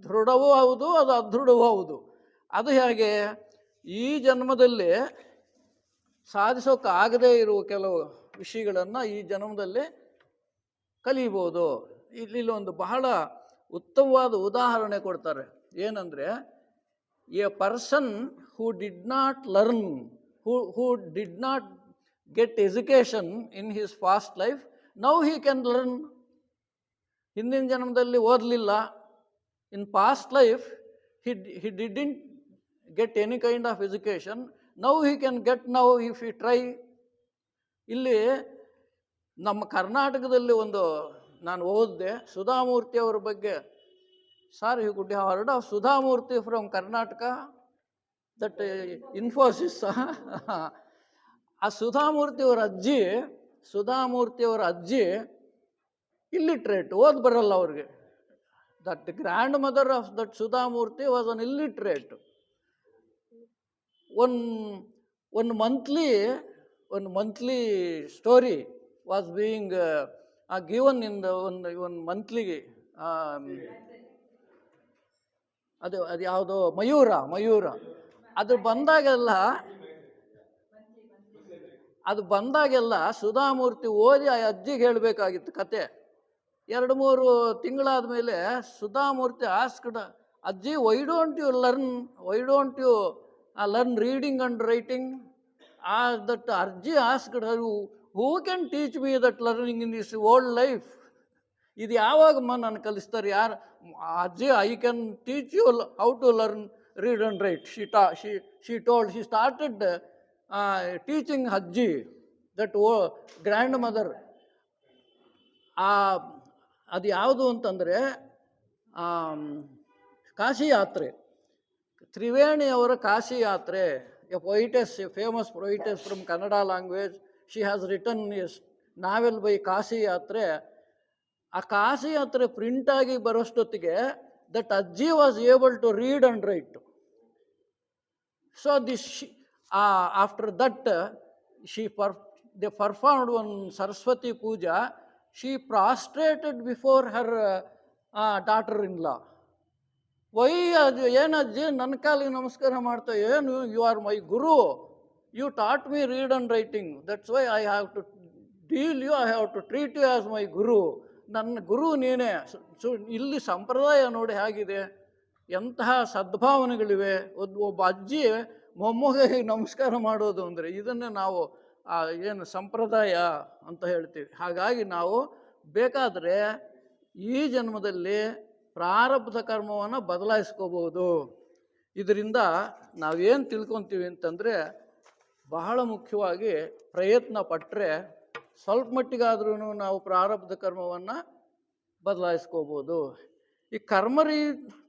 ದೃಢವೂ ಹೌದು, ಅದು ಅದೃಢವೂ ಹೌದು. ಅದು ಹೇಗೆ? ಈ ಜನ್ಮದಲ್ಲಿ ಸಾಧಿಸೋಕ್ಕಾಗದೇ ಇರುವ ಕೆಲವು ವಿಷಯಗಳನ್ನು ಈ ಜನ್ಮದಲ್ಲಿ ಕಲಿಬೋದು. ಇಲ್ಲಿ ಒಂದು ಬಹಳ ಉತ್ತಮವಾದ ಉದಾಹರಣೆ ಕೊಡ್ತಾರೆ. ಏನಂದರೆ, a person who did not learn, who did not get education in his past life, now he can learn. ಹಿಂದಿನ ಜನ್ಮದಲ್ಲಿ ಓದಲಿಲ್ಲ, in past life he didn't get any kind of education, now he can get now if he try. ಇಲ್ಲಿ ನಮ್ಮ ಕರ್ನಾಟಕದಲ್ಲಿ ಒಂದು ನಾನು ಓದಿದೆ ಸುಧಾಮೂರ್ತಿ ಅವರ ಬಗ್ಗೆ. Sir, you could have heard of Sudha Murty from Karnataka, that Infosys. ಆ ಸುಧಾಮೂರ್ತಿಯವರ ಅಜ್ಜಿ ಇಲ್ಲಿಟ್ರೇಟ್, ಓದ್ ಬರಲ್ಲ ಅವ್ರಿಗೆ. That grandmother of that Sudha Murty was an illiterate. ಒಂದು monthly story was being given in the ಒಂದು ಮಂತ್ಲಿಗೆ. ಅದು ಯಾವುದೋ ಮಯೂರ ಅದು ಬಂದಾಗೆಲ್ಲ ಸುಧಾಮೂರ್ತಿ ಓದಿ ಆ ಅಜ್ಜಿಗೆ ಹೇಳಬೇಕಾಗಿತ್ತು ಕತೆ. 2-3 ತಿಂಗಳಾದ ಮೇಲೆ ಸುಧಾಮೂರ್ತಿ ಆಸ್ಕ್ಡ್, ಅಜ್ಜಿ, why don't you learn reading and writing? That ಅಜ್ಜಿ asked her, who can teach me that learning in this old life? ಇದು ಯಾವಾಗಮ್ಮ ನಾನು ಕಲಿಸ್ತಾರೆ? ಯಾರು? ಅಜ್ಜಿ, I can teach you how to learn read and write. She started teaching ಅಜ್ಜಿ, that grandmother. ಅದು ಯಾವುದು ಅಂತಂದರೆ ಕಾಶಿ ಯಾತ್ರೆ, ತ್ರಿವೇಣಿಯವರ ಕಾಶಿ ಯಾತ್ರೆ. A famous poetess from Kannada language. She has written as novel by Kashi ಯಾತ್ರೆ. ಆ ಕಾಶಿ ಯಾತ್ರೆ ಪ್ರಿಂಟಾಗಿ ಬರೋಷ್ಟೊತ್ತಿಗೆ ದಟ್ ಅಜ್ಜಿ was able to read and write. So after that they performed one Saraswati Puja. She prostrated before her daughter-in-law. Why ಏನಜ್ಜಿ ನನ್ನ ಕಾಲಿಗೆ ನಮಸ್ಕಾರ ಮಾಡ್ತಾ, ಏನು? You are my guru, you taught me read and writing, that's why I have to I have to treat you as my guru. ನನ್ನ ಗುರು ನೀನೇ. ಇಲ್ಲಿ ಸಂಪ್ರದಾಯ ನೋಡಿ ಹೇಗಿದೆ, ಎಂತಹ ಸದ್ಭಾವನೆಗಳಿವೆ. ಒಬ್ಬ ಅಜ್ಜಿ ಮೊಮ್ಮಗಳಿಗೆ ನಮಸ್ಕಾರ ಮಾಡೋದು ಅಂದರೆ ಇದನ್ನೇ ನಾವು ಏನು ಸಂಪ್ರದಾಯ ಅಂತ ಹೇಳ್ತೀವಿ. ಹಾಗಾಗಿ ನಾವು ಬೇಕಾದರೆ ಈ ಜನ್ಮದಲ್ಲಿ ಪ್ರಾರಬ್ಧ ಕರ್ಮವನ್ನು ಬದಲಾಯಿಸ್ಕೋಬೋದು. ಇದರಿಂದ ನಾವೇನು ತಿಳ್ಕೊತೀವಿ ಅಂತಂದರೆ, ಬಹಳ ಮುಖ್ಯವಾಗಿ ಪ್ರಯತ್ನ ಪಟ್ಟರೆ ಸ್ವಲ್ಪ ಮಟ್ಟಿಗಾದ್ರೂ ನಾವು ಪ್ರಾರಬ್ಧ ಕರ್ಮವನ್ನು ಬದಲಾಯಿಸ್ಕೋಬೋದು. ಈ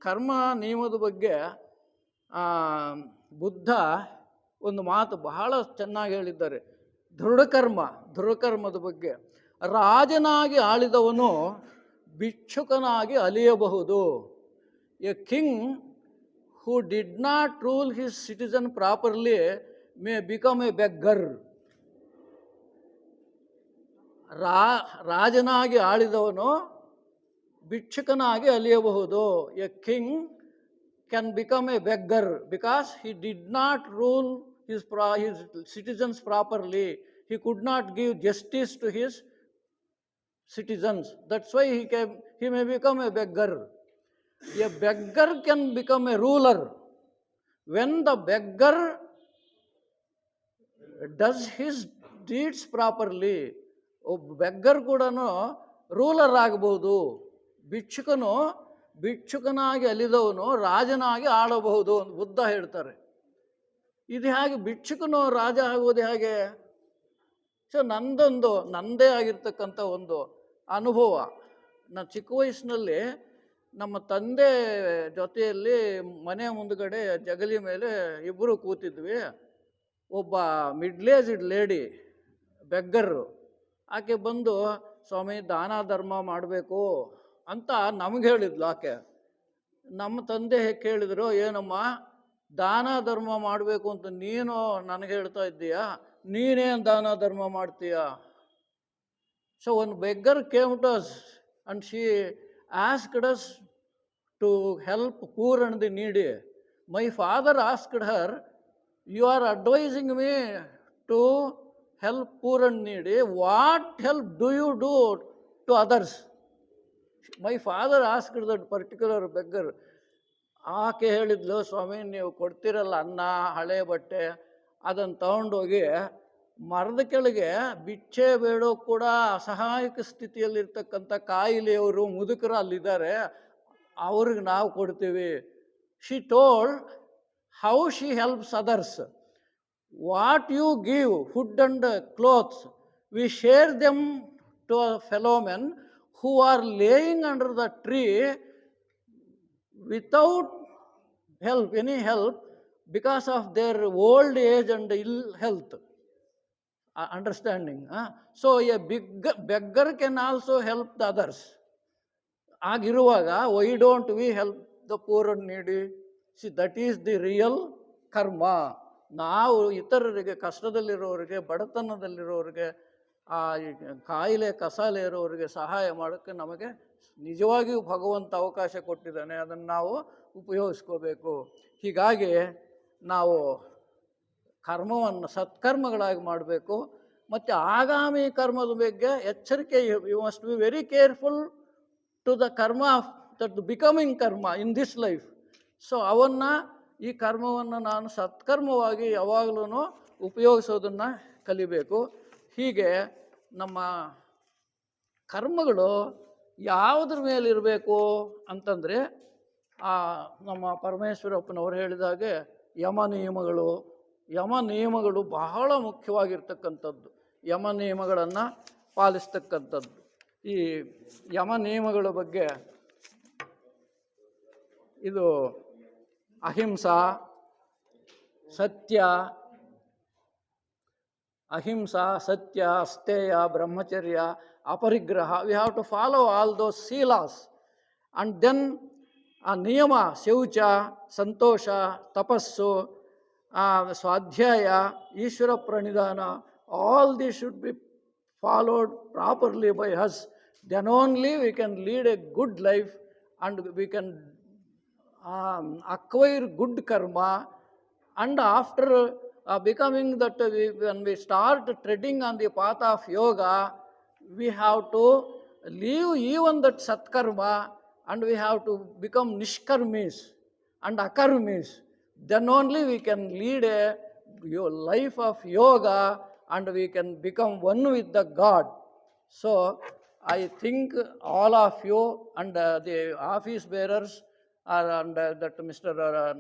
ಕರ್ಮ ನಿಯಮದ ಬಗ್ಗೆ ಬುದ್ಧ ಒಂದು ಮಾತು ಬಹಳ ಚೆನ್ನಾಗಿ ಹೇಳಿದ್ದಾರೆ. ದೃಢಕರ್ಮದ ಬಗ್ಗೆ. ರಾಜನಾಗಿ ಆಳಿದವನು ಭಿಕ್ಷುಕನಾಗಿ ಅಲಿಯಬಹುದು. A king who did not rule his citizen properly may become a beggar. ರಾಜನಾಗಿ ಆಳಿದವನು ಭಿಕ್ಷುಕನಾಗಿ ಅಲಿಯಬಹುದು. A king can become a beggar because he did not rule his citizens properly. He could not give justice to his citizens. That's why he may become a beggar. A beggar can become a ruler when the beggar does his deeds properly. ಒಬ್ಬ beggar ಕೂಡ ruler ಆಗಬಹುದು. ಭಿಕ್ಷುಕನಾಗಿ ಅಲಿದವನು ರಾಜನಾಗಿ ಆಳಬಹುದು ಅಂತ ಬುದ್ಧ ಹೇಳ್ತಾರೆ. ಇದು ಹೇಗೆ ಭಿಕ್ಷುಕನು ರಾಜ ಆಗೋದು ಹೇಗೆ? ಸೊ ನಂದೇ ಆಗಿರ್ತಕ್ಕಂಥ ಒಂದು ಅನುಭವ. ನಾನು ಚಿಕ್ಕ ವಯಸ್ಸಿನಲ್ಲಿ ನಮ್ಮ ತಂದೆ ಜೊತೆಯಲ್ಲಿ ಮನೆ ಮುಂದುಗಡೆ ಜಗಲಿ ಮೇಲೆ ಇಬ್ಬರು ಕೂತಿದ್ವಿ. ಒಬ್ಬ ಮಿಡ್ಲೇಜ್ಡ್ ಲೇಡಿ ಬೆಗ್ಗರು, ಆಕೆ ಬಂದು ಸ್ವಾಮಿ ದಾನ ಧರ್ಮ ಮಾಡಬೇಕು ಅಂತ ನಮ್ಗೆ ಹೇಳಿದ್ಲು. ಆಕೆ ನಮ್ಮ ತಂದೆ ಕೇಳಿದ್ರು, ಏನಮ್ಮ ದಾನ ಧರ್ಮ ಮಾಡಬೇಕು ಅಂತ ನೀನು ನನಗೆ ಹೇಳ್ತಾ ಇದ್ದೀಯಾ, ನೀನೇನು ದಾನ ಧರ್ಮ ಮಾಡ್ತೀಯಾ? ಸೊ ಒಂದು beggar came to us and she asked us to help poor and the ನೀಡಿ. My father asked her, you are advising me to help poor and needy. What help do you do to others? My father asked that particular beggar. ಆಕೆ ಹೇಳಿದ್ಲು, ಸ್ವಾಮಿ ನೀವು ಕೊಡ್ತಿರಲ್ಲ ಅನ್ನ, ಹಳೆ ಬಟ್ಟೆ, ಅದನ್ನು ತಗೊಂಡೋಗಿ ಮರದ ಕೆಳಗೆ ಬಿಚ್ಚೆ ಬೇಡೋ ಕೂಡ ಅಸಹಾಯಕ ಸ್ಥಿತಿಯಲ್ಲಿರ್ತಕ್ಕಂಥ ಕಾಯಿಲೆಯವರು ಮುದುಕರು ಅಲ್ಲಿದ್ದಾರೆ, ಅವ್ರಿಗೆ ನಾವು ಕೊಡ್ತೀವಿ. She told how she helps others. What you give, food and clothes, we share them to a fellow men who are laying under the tree without help, any help, because of their old age and ill health. Understanding? So a beggar can also help the others. ಆಗಿರುವಾಗ why don't we help the poor and needy? See, that is the real karma. ನಾವು ಇತರರಿಗೆ, ಕಷ್ಟದಲ್ಲಿರೋರಿಗೆ, ಬಡತನದಲ್ಲಿರೋರಿಗೆ, ಆ ಕಾಯಿಲೆ ಕಸಾಲೆ ಇರೋರಿಗೆ ಸಹಾಯ ಮಾಡೋಕ್ಕೆ ನಮಗೆ ನಿಜವಾಗಿಯೂ ಭಗವಂತ ಅವಕಾಶ ಕೊಟ್ಟಿದ್ದಾನೆ. ಅದನ್ನು ನಾವು ಉಪಯೋಗಿಸ್ಕೋಬೇಕು. ಹೀಗಾಗಿ ನಾವು ಕರ್ಮವನ್ನು ಸತ್ಕರ್ಮಗಳಾಗಿ ಮಾಡಬೇಕು. ಮತ್ತು ಆಗಾಮಿ ಕರ್ಮದ ಬಗ್ಗೆ ಎಚ್ಚರಿಕೆ. You must be very careful to the karma of that becoming karma in this life. So ಈ ಕರ್ಮವನ್ನು ನಾನು ಸತ್ಕರ್ಮವಾಗಿ ಯಾವಾಗಲೂ ಉಪಯೋಗಿಸೋದನ್ನು ಕಲಿಬೇಕು. ಹೀಗೆ ನಮ್ಮ ಕರ್ಮಗಳು ಯಾವುದ್ರ ಮೇಲಿರಬೇಕು ಅಂತಂದರೆ, ನಮ್ಮ ಪರಮೇಶ್ವರಪ್ಪನವರು ಹೇಳಿದಾಗೆ ಯಮ ನಿಯಮಗಳು ಬಹಳ ಮುಖ್ಯವಾಗಿರ್ತಕ್ಕಂಥದ್ದು. ಯಮ ನಿಯಮಗಳನ್ನು ಪಾಲಿಸ್ತಕ್ಕಂಥದ್ದು. ಈ ಯಮ ನಿಯಮಗಳ ಬಗ್ಗೆ ಇದು ಅಹಿಂಸಾ, ಸತ್ಯ, ಅಸ್ತೇಯ, ಬ್ರಹ್ಮಚರ್ಯ, ಅಪರಿಗ್ರಹ. We have to follow all those ಸೀಲಾಸ್. ಅಂಡ್ ದೆನ್ ಆ ನಿಯಮ, ಶೌಚ, ಸಂತೋಷ, ತಪಸ್ಸು, ಸ್ವಾಧ್ಯಾಯ, ಈಶ್ವರ ಪ್ರಣಿಧಾನ, all the should be followed properly by us. Then only we can lead a good life and we can acquire good karma. And after becoming that, when we start treading on the path of yoga, we have to leave even that satkarma and we have to become nishkarmis and akarmis. Then only we can lead a life of yoga and we can become one with the God. So I think all of you and the office bearers and that Mr.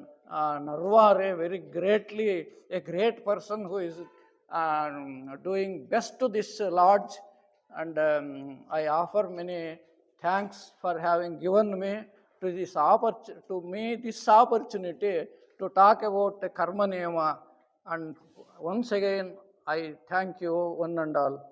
Narware, very greatly a great person who is doing best to this lodge, and I offer many thanks for having given me this opportunity to talk about the karma niyama. And once again I thank you one and all.